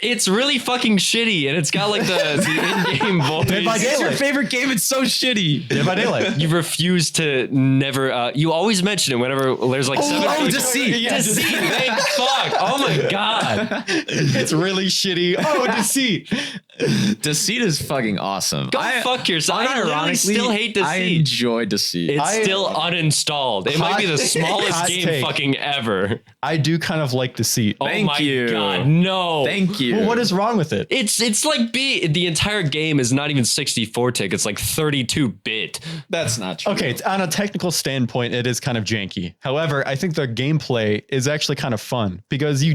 It's really fucking shitty, and it's got like the in-game voice. Dead by It's your Daylight. favorite game. It's so shitty. Dead by Daylight. You refuse to never. You always mention it whenever there's like seven. oh, people. Deceit. Yeah, Deceit. Thank fuck. Oh my god. It's really shitty. Oh, Deceit. Deceit is fucking awesome. Go fuck yourself. I literally still hate Deceit. I enjoy Deceit. It's still uninstalled. It might be the smallest hot game take. fucking ever. I do kind of like Deceit. Oh Thank my you. god, no. Thank you. Well, what is wrong with it? It's like the entire game is not even 64-tick. It's like 32-bit. That's not true. Okay, on a technical standpoint, it is kind of janky. However, I think the gameplay is actually kind of fun because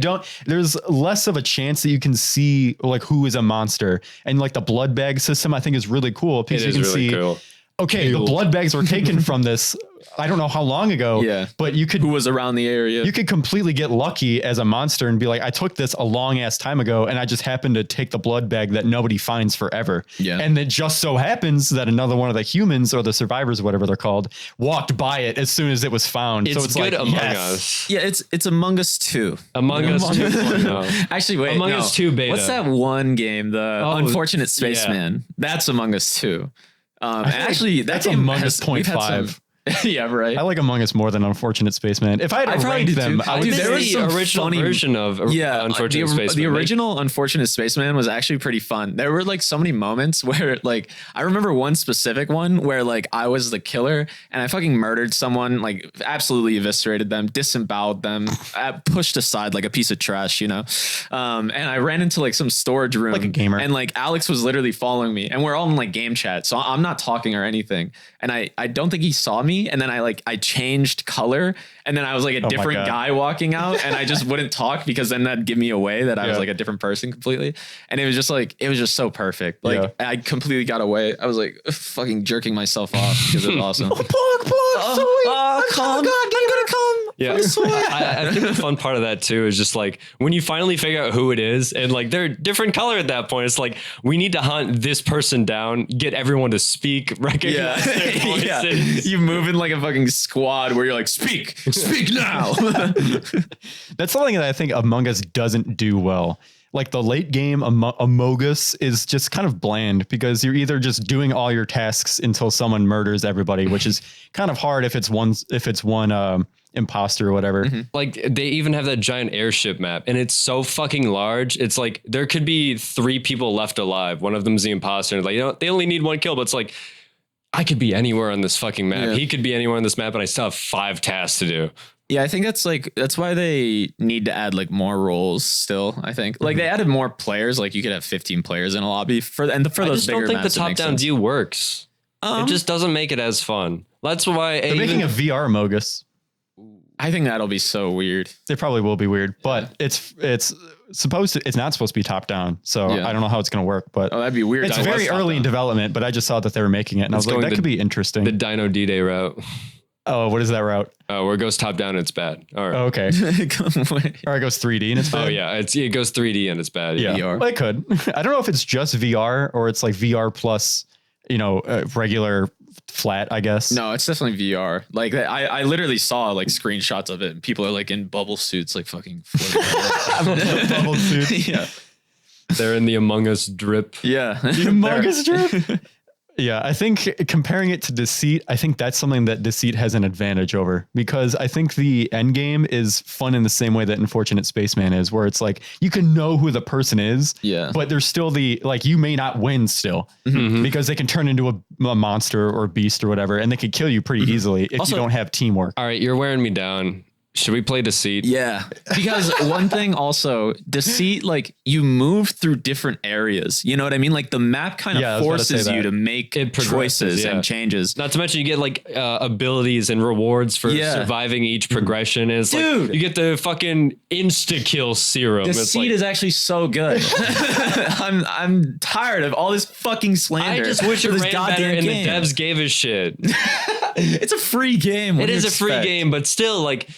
there's less of a chance that you can see like who is a monster. And like the blood bag system, I think is really cool because you can see, okay, the blood bags were taken from this, I don't know how long ago, but who was around the area? You could completely get lucky as a monster and be like, I took this a long ass time ago and I just happened to take the blood bag that nobody finds forever. Yeah. And it just so happens that another one of the humans or the survivors, whatever they're called, walked by it as soon as it was found. It's so it's good like, Among yes. Us. Yeah, it's Among Us 2. Among Us 2.0. Actually, wait. Among Us 2 beta. What's that one game? The Unfortunate Spaceman. That's Among Us 2. And actually, that's that game Among Us 0.5. Yeah, right. I like Among Us more than Unfortunate Spaceman. If I had to rank them, I would Dude, say there was the some original funny version of Unfortunate Spaceman. The original Unfortunate Spaceman was actually pretty fun. There were like so many moments where like I remember one specific one where like I was the killer and I fucking murdered someone, like absolutely eviscerated them, disemboweled them, pushed aside like a piece of trash, you know. And I ran into like some storage room, like a gamer, and like Alex was literally following me, and we're all in like game chat, so I'm not talking or anything. And I don't think he saw me, and then I changed color, and then I was like a different guy walking out, and I just wouldn't talk because then that'd give me away that I was like a different person completely. And it was just so perfect. Like I completely got away. I was like fucking jerking myself off because it was awesome. I'm gonna come. Yeah, I think the fun part of that too is just like when you finally figure out who it is, and like they're different color at that point. It's like we need to hunt this person down, get everyone to speak, recognize their voices. You move in like a fucking squad where you're like, speak now. That's something that I think Among Us doesn't do well. Like the late game Among Us is just kind of bland because you're either just doing all your tasks until someone murders everybody, which is kind of hard if it's one imposter or whatever. Mm-hmm. Like they even have that giant airship map and it's so fucking large. It's like there could be 3 people left alive. One of them's the imposter. And like, you know, they only need 1 kill, but it's like I could be anywhere on this fucking map. Yeah. He could be anywhere on this map and I still have 5 tasks to do. Yeah, I think that's why they need to add like more roles still, I think. Like they added more players, like you could have 15 players in a lobby for those bigger maps. I just don't think the top-down view works. It just doesn't make it as fun. That's why they're making a VR Among Us. I think that'll be so weird. It probably will be weird, but it's not supposed to be top down. So I don't know how it's going to work, but that'd be weird. It's very early in development, but I just saw that they were making it and I was like, that could be interesting. The Dino D-Day route. Oh, what is that route? Oh, where it goes top down and it's bad. All right. Oh, okay. Or it goes 3D and it's bad. Oh yeah, it goes 3D and it's bad. Yeah, VR. Well, it could. I don't know if it's just VR or it's like VR plus, regular flat, I guess. No, it's definitely VR. Like I literally saw like screenshots of it and people are like in bubble suits, like fucking floating. Bubble suits. Yeah. They're in the Among Us drip. Yeah. The Among Us drip. Yeah, I think comparing it to Deceit, I think that's something that Deceit has an advantage over because I think the end game is fun in the same way that Unfortunate Spaceman is, where it's like you can know who the person is, but there's still you may not win still because they can turn into a monster or beast or whatever, and they could kill you pretty easily if you don't have teamwork. All right, you're wearing me down. Should we play Deceit? Yeah. Because one thing also, Deceit, like you move through different areas. You know what I mean? Like the map kind of forces you to make choices and changes. Not to mention you get like abilities and rewards for surviving each progression. It's like you get the fucking insta kill serum. Deceit is actually so good. I'm tired of all this fucking slander. I just wish it ran better and the devs gave a shit. It's a free game. It is a free game, but still, like,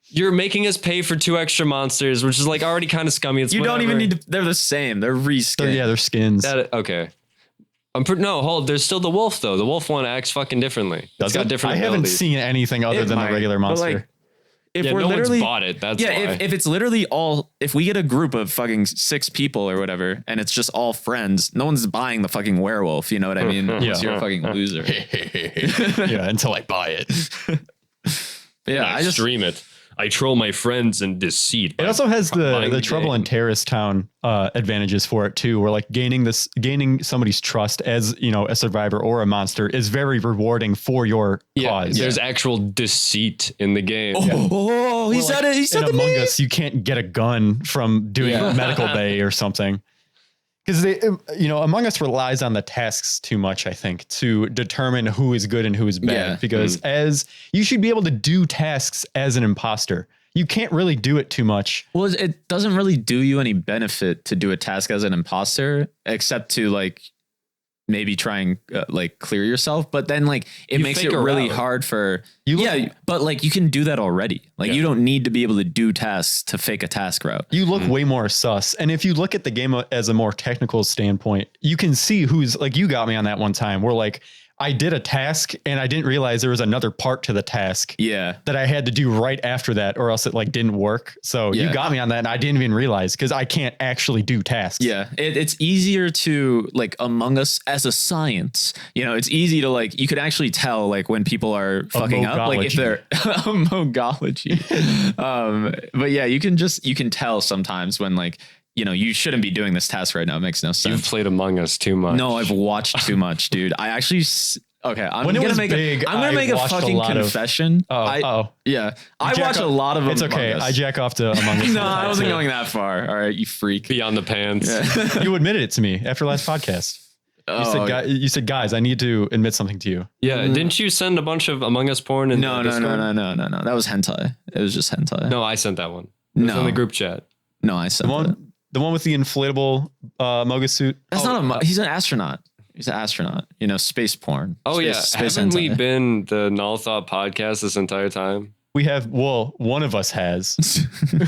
you're making us pay for 2 extra monsters, which is like already kind of scummy. It's you whatever. don't even need to. They're the same. They're reskin. They're skins. Okay. No, hold. There's still the wolf though. The wolf one acts fucking differently. It's got different. I haven't seen anything other than the regular monster. Like, if we're no literally one's bought it, that's why. If it's literally all, if we get a group of fucking 6 people or whatever, and it's just all friends, no one's buying the fucking werewolf. You know what I mean? Unless you're a fucking loser. Yeah, until I buy it. I just stream it. I troll my friends in deceit. It also has the Trouble in Terrorist Town advantages for it too, where like gaining somebody's trust as, you know, a survivor or a monster is very rewarding for your cause. There's actual deceit in the game. He said it. He said in Among Us, you can't get a gun from doing medical bay or something. Because Among Us relies on the tasks too much, I think, to determine who is good and who is bad. Yeah. Because as you should be able to do tasks as an imposter. You can't really do it too much. Well, it doesn't really do you any benefit to do a task as an imposter, except to like maybe try and like clear yourself. But then like it makes it really hard for you. Yeah, but like you can do that already. Like you don't need to be able to do tasks to fake a task route. You look way more sus. And if you look at the game as a more technical standpoint, you can see who's like, you got me on that one time where like I did a task and I didn't realize there was another part to the task that I had to do right after that, or else it like didn't work. So you got me on that and I didn't even realize because I can't actually do tasks. Yeah. It's easier to like Among Us as a science, you know, it's easy to like, you could actually tell like when people are fucking up, like if they're mogology. But yeah, you can tell sometimes when like, you know, you shouldn't be doing this task right now. It makes no sense. You've played Among Us too much. No, I've watched too much, dude. I actually, I'm gonna make a fucking confession. I watch a lot of. It's okay. I jack off to Among Us. No, I wasn't going that far. All right, you freak. Beyond the pants. Yeah. You admitted it to me after last podcast. You said, guys, I need to admit something to you. Yeah, didn't you send a bunch of Among Us porn? No. That was hentai. It was just hentai. No, I sent that one. It was in the group chat. No, I sent it. The one with the inflatable moga suit. That's not he's an astronaut. He's an astronaut. You know, space porn. Oh space haven't we been the Null Thought podcast this entire time? We have. Well, one of us has. All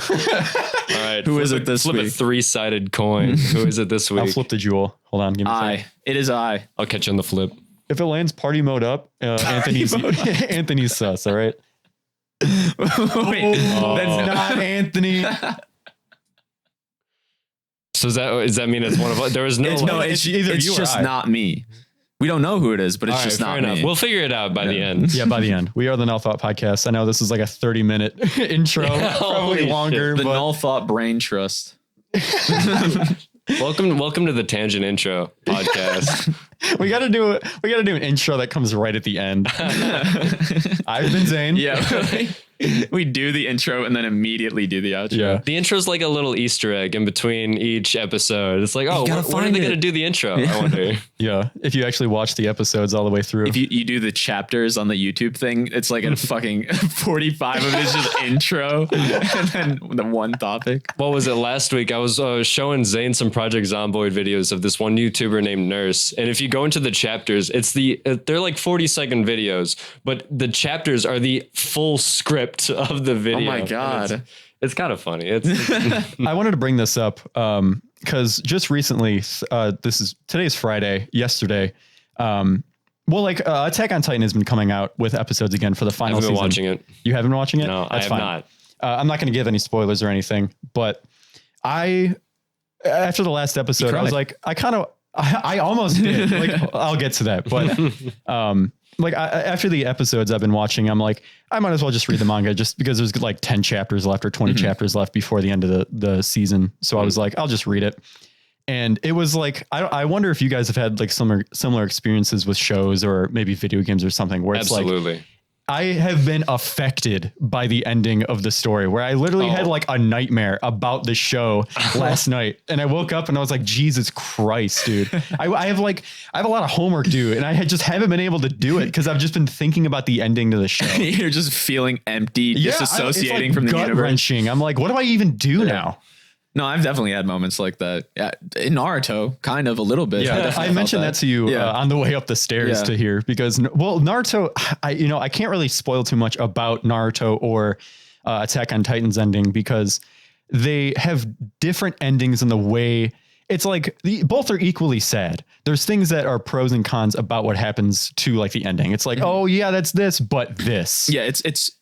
right. Who is it this week? Flip a 3-sided coin. Who is it this week? I'll flip the jewel. Hold on. Give me a second. It is I. I'll catch you on the flip. If it lands party mode up, Anthony's Anthony's sus. All right. Wait, that's not Anthony. So does that mean it's one of us? There was no. It's either you or I. Not me. We don't know who it is, but it's just not me. We'll figure it out by the end. Yeah, by the end. We are the Null Thought podcast. I know this is like a 30-minute intro, probably longer. The Null Thought Brain Trust. Welcome to the Tangent Intro podcast. We gotta do an intro that comes right at the end. I've been Zane. Yeah. We do the intro and then immediately do the outro. Yeah. The intro's like a little Easter egg in between each episode. It's like, when are they going to do the intro? Yeah. I wonder. Yeah. If you actually watch the episodes all the way through. If you do the chapters on the YouTube thing, it's like a fucking 45 of it is just intro and then the one topic. What was it last week? I was showing Zane some Project Zomboid videos of this one YouTuber named Nurse. And if you go into the chapters, they're like 40-second videos, but the chapters are the full script of the video. Oh my God. It's kind of funny. I wanted to bring this up because just recently, today's Friday, yesterday, Attack on Titan has been coming out with episodes again for the final season. I've been watching it. You haven't been watching it? No, I have not. I'm not going to give any spoilers or anything, but after the last episode, I was like, I almost did. Like, I'll get to that, but after the episodes I've been watching, I'm like, I might as well just read the manga just because there's like 10 chapters left or 20 chapters left before the end of the season. So I was like, I'll just read it. And it was like, I wonder if you guys have had like similar experiences with shows or maybe video games or something where it's like, I have been affected by the ending of the story where I literally had like a nightmare about the show last night. And I woke up and I was like, Jesus Christ, dude. I have a lot of homework due and I just haven't been able to do it because I've just been thinking about the ending to the show. You're just feeling empty, disassociating from the gut universe. wrenching. I'm like, what do I even do now? No, I've definitely had moments like that. Yeah, in Naruto, kind of a little bit. Yeah, I mentioned that to you on the way up the stairs to here because, well, Naruto, I can't really spoil too much about Naruto or Attack on Titan's ending because they have different endings in the way. It's like both are equally sad. There's things that are pros and cons about what happens to like the ending. It's like, oh yeah, that's this, but this. Yeah,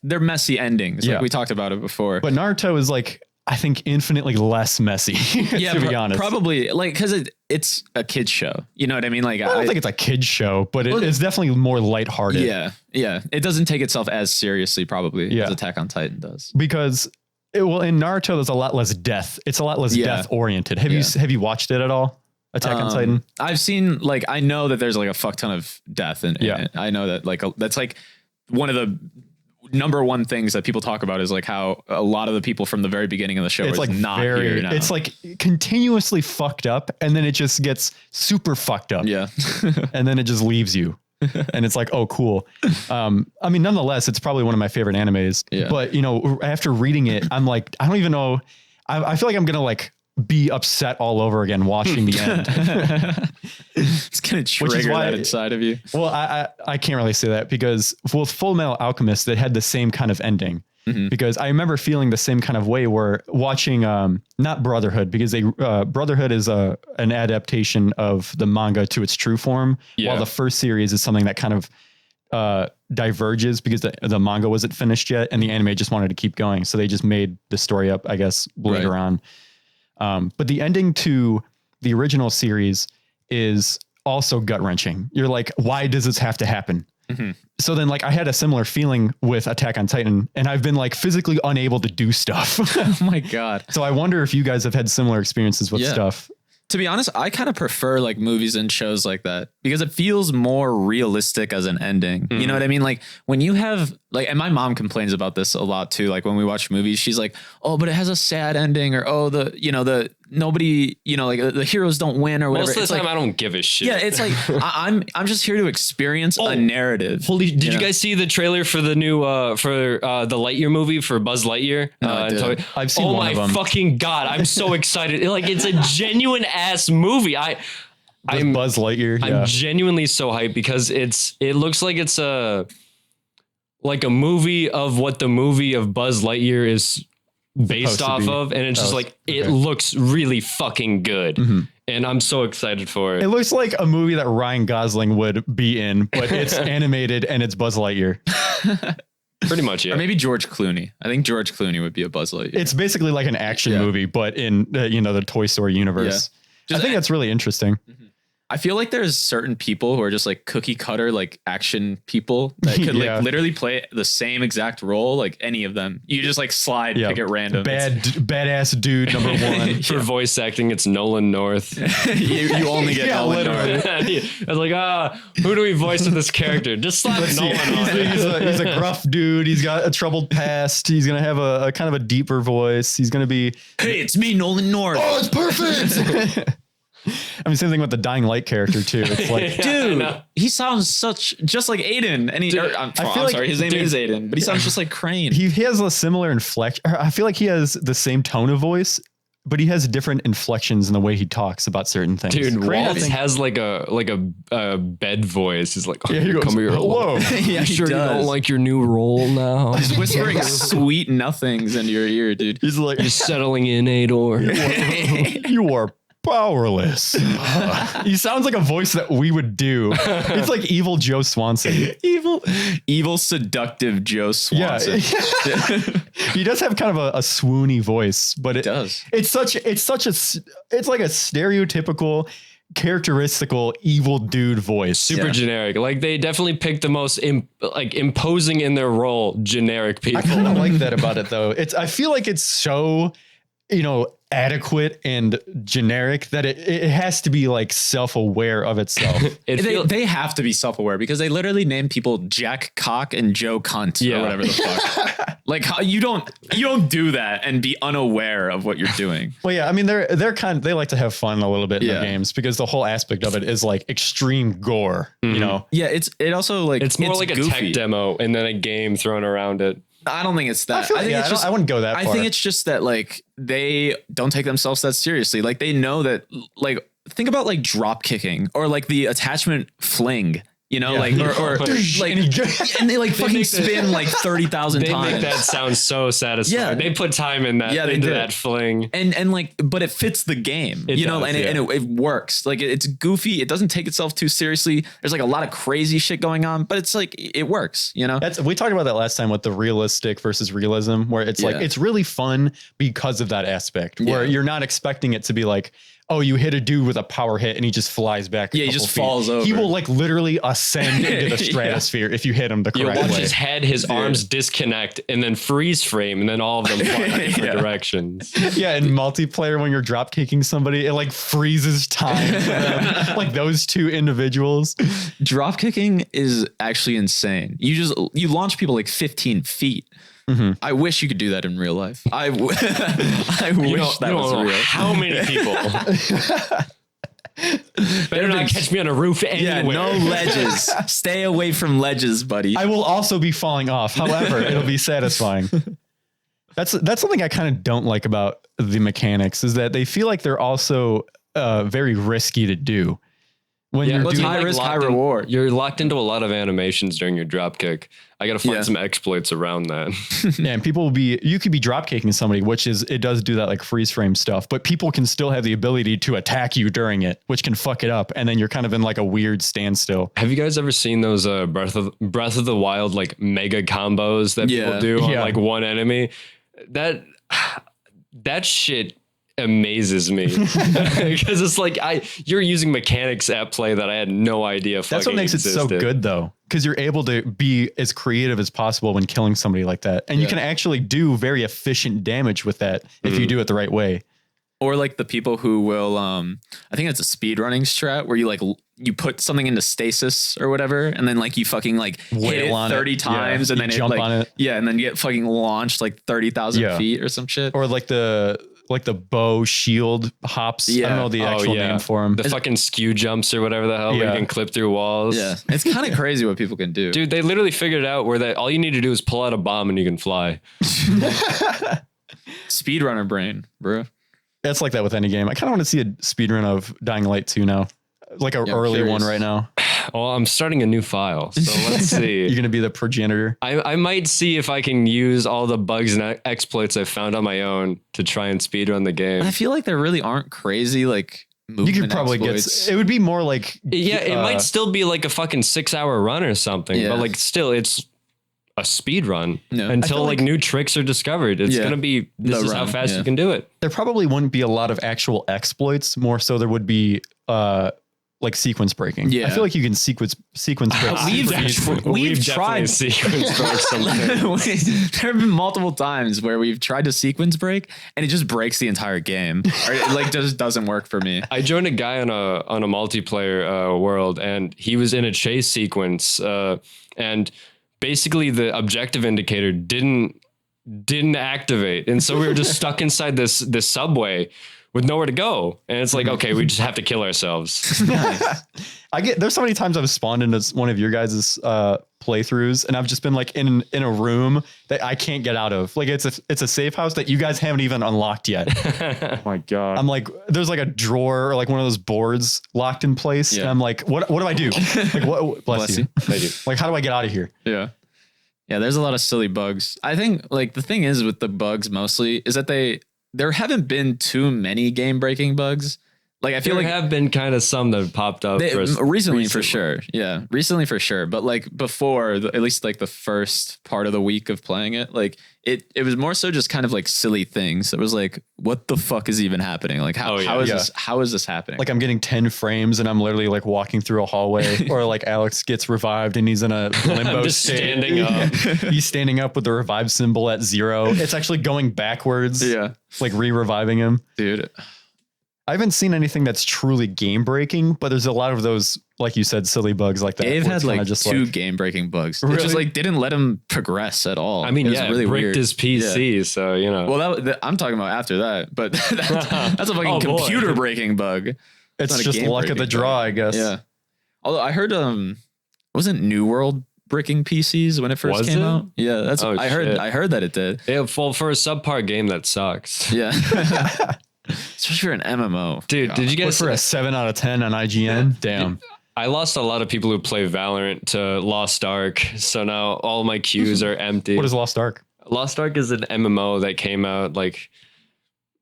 they're messy endings. Like we talked about it before. But Naruto is like, I think infinitely less messy. To be honest, probably like because it's a kid's show. You know what I mean? Like I don't think it's a kid's show, but it is definitely more lighthearted. Yeah, yeah. It doesn't take itself as seriously probably as Attack on Titan does. Because in Naruto, there's a lot less death. It's a lot less death oriented. Have you watched it at all? Attack on Titan? I've seen I know that there's like a fuck ton of death in it. I know that that's like one of the number one things that people talk about is like how a lot of the people from the very beginning of the show is like not here now. It's like continuously fucked up and then it just gets super fucked up. Yeah. And then it just leaves you. And it's like, oh, cool. I mean, nonetheless, it's probably one of my favorite animes. Yeah. But, after reading it, I'm like, I don't even know. I feel like I'm going to like be upset all over again watching the end. It's going to trigger that inside of you. Well, I can't really say that because with Full Metal Alchemist, they had the same kind of ending. Because I remember feeling the same kind of way where watching, not Brotherhood, because Brotherhood is an adaptation of the manga to its true form, while the first series is something that kind of diverges because the manga wasn't finished yet and the anime just wanted to keep going. So they just made the story up, I guess, later on. But the ending to the original series is also gut wrenching. You're like, why does this have to happen? So then I had a similar feeling with Attack on Titan and I've been like physically unable to do stuff. Oh my God. So I wonder if you guys have had similar experiences with stuff. To be honest, I kind of prefer like movies and shows like that because it feels more realistic as an ending. You know what I mean? Like when you have and my mom complains about this a lot too. Like when we watch movies, she's like, oh, but it has a sad ending or, oh, nobody, the heroes don't win or whatever. Most of the time I don't give a shit. Yeah. It's like, I'm just here to experience a narrative. Did you guys see the trailer for the new, the Lightyear movie for Buzz Lightyear? No, I've seen one of them. Oh my fucking God. I'm so excited. It's a genuine ass movie. I'm Buzz Lightyear. I'm genuinely so hyped because it looks like it's a movie of what the movie of Buzz Lightyear is based off of. And it's just it looks really fucking good. And I'm so excited for it. It looks like a movie that Ryan Gosling would be in, but it's animated and it's Buzz Lightyear. Pretty much, yeah. Or maybe George Clooney. I think George Clooney would be a Buzz Lightyear. Like basically like an action movie, but in the Toy Story universe. I think that's really interesting. I feel like there's certain people who are just like cookie cutter, like action people that could like literally play the same exact role, like any of them. You just like slide, pick at random. Badass dude number one. For voice acting, it's Nolan North. you only get Nolan North. I was like, who do we voice in this character? Just slap Nolan on. He's a gruff dude. He's got a troubled past. He's going to have a kind of a deeper voice. He's going to be, hey, it's me, Nolan North. Oh, it's perfect. I mean, same thing with the Dying Light character too. It's like, dude, he sounds just like Aiden. And I'm sorry, his name is Aiden, but he sounds just like Crane. He has a similar inflection. I feel like he has the same tone of voice, but he has different inflections in the way he talks about certain things. Dude, Waltz has like a bed voice. He's like, he goes, come here, hello. You sure you don't like your new role now? He's whispering sweet nothings into your ear, dude. He's like, you're settling in, Ador. You are powerless. He sounds like a voice that we would do. It's like evil Joe Swanson. Evil seductive Joe Swanson. Yeah. He does have kind of a swoony voice, but it does. It's like a stereotypical, characteristical evil dude voice. Super generic. Like they definitely picked the most imposing in their role generic people. I kind of like that about it though. I feel like it's so adequate and generic that it has to be like self-aware of itself. They have to be self-aware because they literally name people Jack Cock and Joe Cunt or whatever the fuck. Like how you don't do that and be unaware of what you're doing. Well, yeah, I mean they like to have fun a little bit in the games because the whole aspect of it is like extreme gore. Yeah, it's more like a tech demo and then a game thrown around it. I don't think it's that. I think it's just, I wouldn't go that far. I think it's just that like they don't take themselves that seriously. Like they know that, like, think about like drop kicking or like the attachment fling. You know, like, or like, and they like fucking spin like 30,000 times. They make that sound so satisfying. Yeah. They put time in that, into that fling. And like, but it fits the game, you know, and it works. Like it's goofy. It doesn't take itself too seriously. There's like a lot of crazy shit going on, but it's like, it works, you know? We talked about that last time with the realistic versus realism, where it's like, it's really fun because of that aspect where you're not expecting it to be like, oh, you hit a dude with a power hit and he just flies back. Yeah, he just falls over. He will like literally ascend into the stratosphere if you hit him the correct way. You watch his head, his arms disconnect, and then freeze frame, and then all of them fly in different directions. Yeah, in multiplayer, when you're drop kicking somebody, it like freezes time for them. Like those two individuals. Drop kicking is actually insane. You launch people like 15 feet. Mm-hmm. I wish you could do that in real life. I wish that was real. How many people? Better not catch me on a roof anywhere. Yeah, no ledges. Stay away from ledges, buddy. I will also be falling off. However, it'll be satisfying. That's something I kind of don't like about the mechanics, is that they feel like they're also very risky to do. When you're doing high risk, high reward. You're locked into a lot of animations during your drop kick. I got to find some exploits around that. Yeah, and you could be drop kicking somebody, it does do that like freeze frame stuff, but people can still have the ability to attack you during it, which can fuck it up. And then you're kind of in like a weird standstill. Have you guys ever seen those Breath of the Wild, like mega combos that people do on like one enemy? That shit amazes me because it's like you're using mechanics at play that I had no idea. That's what makes it so good though, because you're able to be as creative as possible when killing somebody like that, and you can actually do very efficient damage with that if you do it the right way. Or like the people who will, I think it's a speed running strat where you put something into stasis or whatever, and then like you fucking like hit it 30 times, and then jump on it. Yeah, and then you get fucking launched like 30,000 feet or some shit. Or like the bow shield hops. I don't know the actual name for them. The fucking skew jumps or whatever the hell, where you can clip through walls. Yeah, it's kind of crazy what people can do. Dude, they literally figured it out where all you need to do is pull out a bomb and you can fly. Speedrunner brain, bro. That's like that with any game. I kind of want to see a speedrun of Dying Light 2 now. Like an early one right now. Well, I'm starting a new file, so let's see. You're going to be the progenitor? I might see if I can use all the bugs and exploits I found on my own to try and speedrun the game. I feel like there really aren't crazy like movement you could probably exploits. It would be more like... Yeah, it might still be like a fucking 6-hour run or something, but like still it's a speed run until like new tricks are discovered. It's going to be, this is how fast you can do it. There probably wouldn't be a lot of actual exploits, more so there would be like sequence breaking. Yeah. I feel like you can sequence break. We've tried sequence break something. There have been multiple times where we've tried to sequence break and it just breaks the entire game. Or it like just doesn't work for me. I joined a guy on a multiplayer world, and he was in a chase sequence, and basically the objective indicator didn't activate, and so we were just stuck inside this subway with nowhere to go, and it's like, okay, we just have to kill ourselves. There's so many times I've spawned into one of your guys' playthroughs, and I've just been like in a room that I can't get out of. Like it's a safe house that you guys haven't even unlocked yet. Oh my god! I'm like, there's like a drawer or like one of those boards locked in place, and I'm like, what do I do? Like, what? Bless you. Thank you. Like, how do I get out of here? Yeah. Yeah, there's a lot of silly bugs. I think like the thing is with the bugs mostly is that there haven't been too many game breaking bugs. Like I feel there like have been kind of some that have popped up recently for sure. Yeah, recently for sure. But like before, at least like the first part of the week of playing it, like it was more so just kind of like silly things. It was like, what the fuck is even happening? Like how is this happening? Like I'm getting 10 frames and I'm literally like walking through a hallway, or like Alex gets revived and he's in a limbo state. Standing up. He's standing up with the revive symbol at 0. It's actually going backwards. Yeah, like re-reviving him, dude. I haven't seen anything that's truly game breaking, but there's a lot of those, like you said, silly bugs like that. Dave had like just 2 game breaking bugs. Really? It just like didn't let him progress at all. I mean, it was really bricked weird. His PC, so you know. Well, I'm talking about after that, but that's a fucking computer breaking bug. It's just luck of the draw, I guess. Yeah. Although I heard, wasn't New World bricking PCs when it first came out. Yeah, that's I heard. I heard that it did. Yeah, well, for a subpar game, that sucks. Yeah. Especially for an MMO. Dude, did you guys for a 7 out of 10 on IGN? Damn. I lost a lot of people who play Valorant to Lost Ark, so now all my queues are empty. What is Lost Ark? Lost Ark is an MMO that came out, like,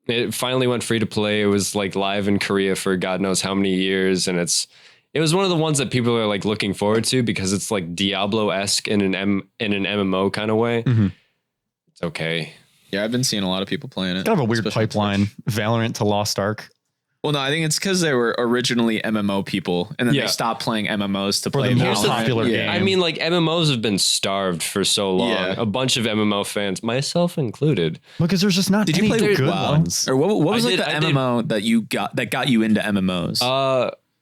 it finally went free to play. It was like live in Korea for God knows how many years, and it was one of the ones that people are like looking forward to because it's like Diablo-esque in an MMO kind of way. Mm-hmm. It's okay. Yeah, I've been seeing a lot of people playing it. Kind of a weird pipeline, Valorant to Lost Ark. Well, no, I think it's because they were originally MMO people, and then they stopped playing MMOs to play the more popular game. I mean, like, MMOs have been starved for so long. Yeah. A bunch of MMO fans, myself included. Because there's just not any good ones. Or what was like the MMO that got you into MMOs?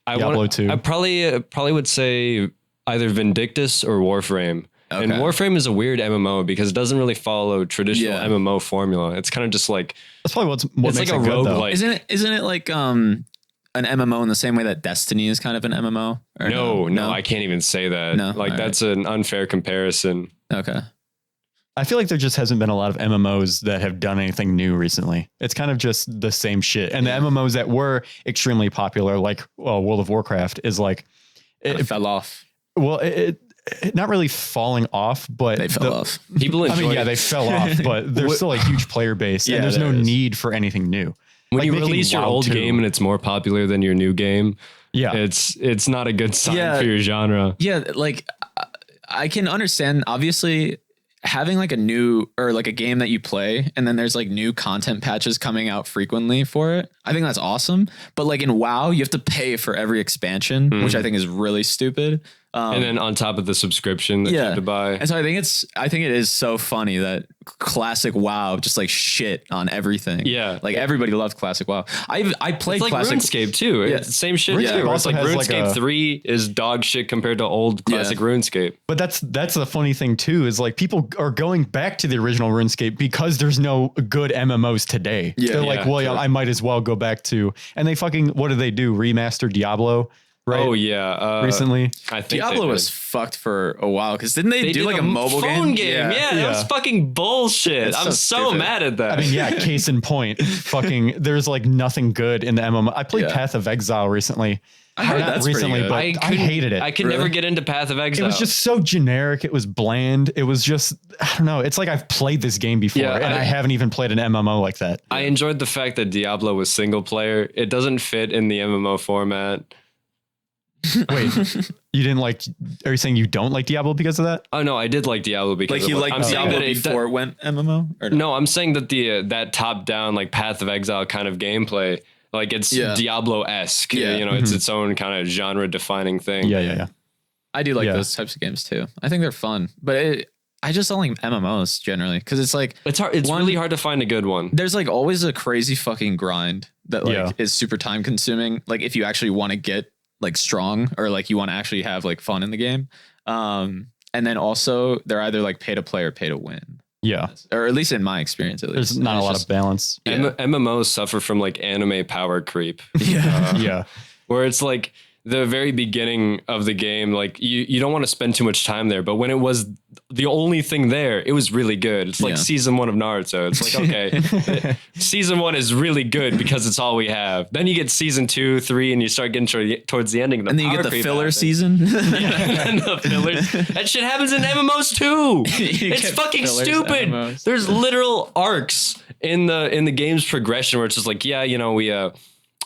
Diablo 2. I probably would say either Vindictus or Warframe. Okay. And Warframe is a weird MMO because it doesn't really follow traditional MMO formula. It's kind of just like that's probably what makes like it a good, roguelike. Isn't it like an MMO in the same way that Destiny is kind of an MMO? No, I can't even say that. No? Like that's an unfair comparison. Okay. I feel like there just hasn't been a lot of MMOs that have done anything new recently. It's kind of just the same shit. And the MMOs that were extremely popular, like World of Warcraft, is like it fell off. Well, it not really falling off, but they fell off. People enjoy it. They fell off, but there's still a huge player base, and there's no need for anything new. When like you release your old game and it's more popular than your new game, it's not a good sign for your genre. Yeah, like I can understand, obviously, having like a new or like a game that you play and then there's like new content patches coming out frequently for it. I think that's awesome. But like in WoW, you have to pay for every expansion, which I think is really stupid. And then on top of the subscription that you have to buy. And so I think it is so funny that classic WoW just like shit on everything. Yeah. Like everybody loves classic WoW. I played like classic RuneScape too. It's the same shit. RuneScape It's like RuneScape 3 is dog shit compared to old classic RuneScape. But that's the funny thing too, is like people are going back to the original RuneScape because there's no good MMOs today. Yeah, they're like, well, I might as well go back to, and they fucking, what do they do? Remaster Diablo. Right? Oh yeah, recently I think Diablo was fucked for a while because didn't they do like a mobile phone game? Yeah, that was fucking bullshit. I'm so mad at that. I mean, case in point, fucking there's like nothing good in the MMO. I played Path of Exile recently. I heard that's recently, but I hated it. I could never get into Path of Exile. It was just so generic. It was bland. It was just, I don't know. It's like I've played this game before and I haven't even played an MMO like that. I enjoyed the fact that Diablo was single player. It doesn't fit in the MMO format. Wait, you didn't like? Are you saying you don't like Diablo because of that? Oh no, I did like Diablo because like you liked Diablo before it went MMO. Or no, I'm saying that that top down like Path of Exile kind of gameplay, like it's Diablo-esque. Yeah, you know, it's its own kind of genre defining thing. Yeah. I do like those types of games too. I think they're fun, but I just don't like MMOs generally because it's like it's hard. It's really hard to find a good one. There's like always a crazy fucking grind that like is super time consuming. Like if you actually want to get like strong or like you want to actually have like fun in the game. And then also they're either like pay to play or pay to win. Yeah. Or at least in my experience, at least. There's not a lot of balance. MMOs suffer from like anime power creep. Yeah. Where it's like the very beginning of the game, like you don't want to spend too much time there, but when it was the only thing there, it was really good. It's like season 1 of Naruto. It's like, okay, season 1 is really good because it's all we have. Then you get season 2, 3, and you start getting towards the ending. And then you get the filler season. And the fillers. That shit happens in MMOs too. It's fucking stupid. MMOs. There's literal arcs in the game's progression where it's just like,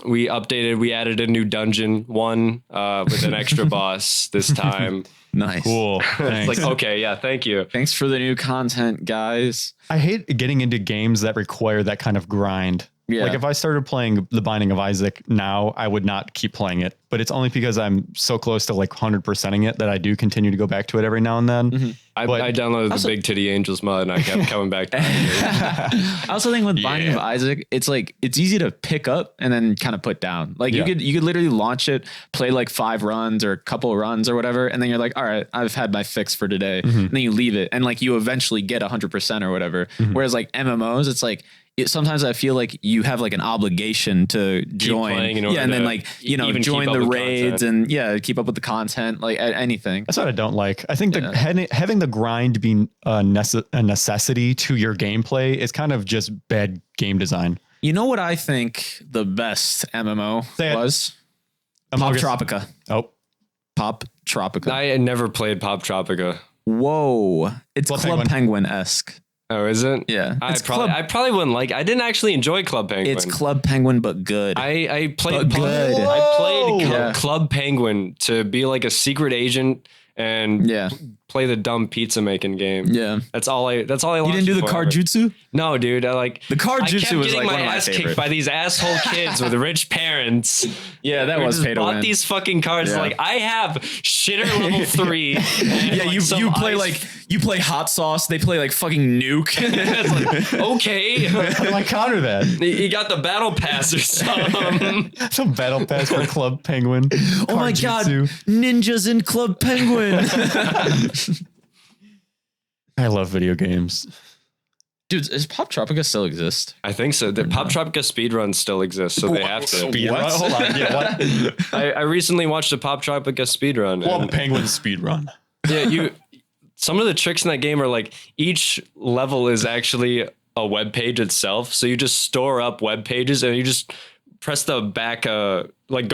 we updated, we added a new dungeon one with an extra boss this time. Nice. Cool. It's like, okay, thank you. Thanks for the new content, guys. I hate getting into games that require that kind of grind. Yeah. Like if I started playing The Binding of Isaac now, I would not keep playing it. But it's only because I'm so close to like 100%ing it that I do continue to go back to it every now and then. Mm-hmm. I downloaded the Big Titty Angels mod and I kept coming back to it. I also think with Binding of Isaac, it's like it's easy to pick up and then kind of put down. Like you could literally launch it, play like 5 runs or a couple of runs or whatever, and then you're like, all right, I've had my fix for today. Mm-hmm. And then you leave it and like you eventually get 100% or whatever. Mm-hmm. Whereas like MMOs, it's like sometimes I feel like you have like an obligation to join. And then like, join the raids and keep up with the content, like anything. That's what I don't like. I think having the grind be a necessity to your gameplay is kind of just bad game design. You know what I think the best MMO was? Pop Tropica. Oh, Pop Tropica. I never played Pop Tropica. Whoa. It's Club Penguin-esque. Oh, is it? Yeah. I probably wouldn't like. I didn't actually enjoy Club Penguin. It's Club Penguin, but good. I played Club Penguin to be like a secret agent and play the dumb pizza making game. Yeah. That's all I launched. You didn't do the card jutsu? No, dude. The card jutsu was like one of my ass favorite. kicked by these asshole kids with rich parents. Yeah, that was pay to win. Bought these fucking cards. Like, I have shitter level 3. Yeah, you play you play hot sauce. They play like fucking nuke. It's like, okay. How do I counter that? You got the battle pass or something. Some battle pass for Club Penguin. Oh my god, ninjas in Club Penguin. I love video games. Dude, does Pop Tropica still exist? I think so. The Pop Tropica speedruns still exist, so they have to. Speedrun? Hold on. Yeah, what? I recently watched a Pop Tropica speedrun. Club Penguin speedrun. Yeah, some of the tricks in that game are like each level is actually a web page itself. So you just store up web pages and you just press the back, go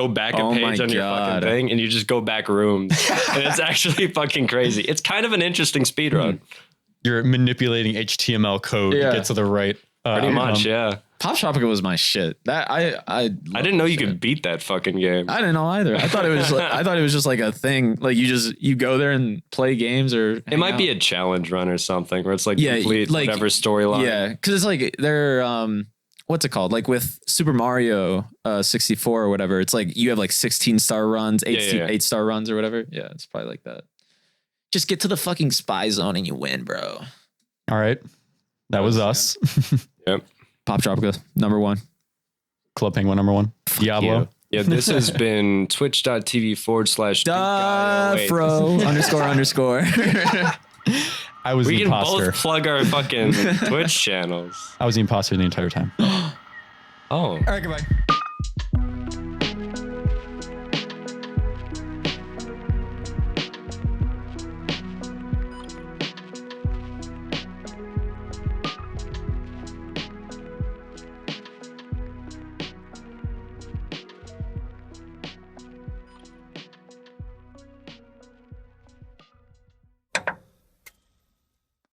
back a page on your fucking thing, and you just go back rooms. And it's actually fucking crazy. It's kind of an interesting speedrun. You're manipulating HTML code to get to the right. Pretty much, yeah. Pop Tropica was my shit. That I didn't know you could beat that fucking game. I didn't know either. I thought it was just like a thing. Like you go there and play games, or it might be a challenge run or something where it's like complete whatever storyline. Yeah, because it's like they're what's it called? Like with Super Mario 64 or whatever, it's like you have like 16-star runs, 8-star runs or whatever. Yeah, it's probably like that. Just get to the fucking spy zone and you win, bro. All right. That was us. Yep. Pop Tropica, #1. Club Penguin, #1. Diablo. Yeah, this has been twitch.tv/Dafro _ I was the imposter. We can both plug our fucking Twitch channels. I was the imposter the entire time. Oh. All right, goodbye.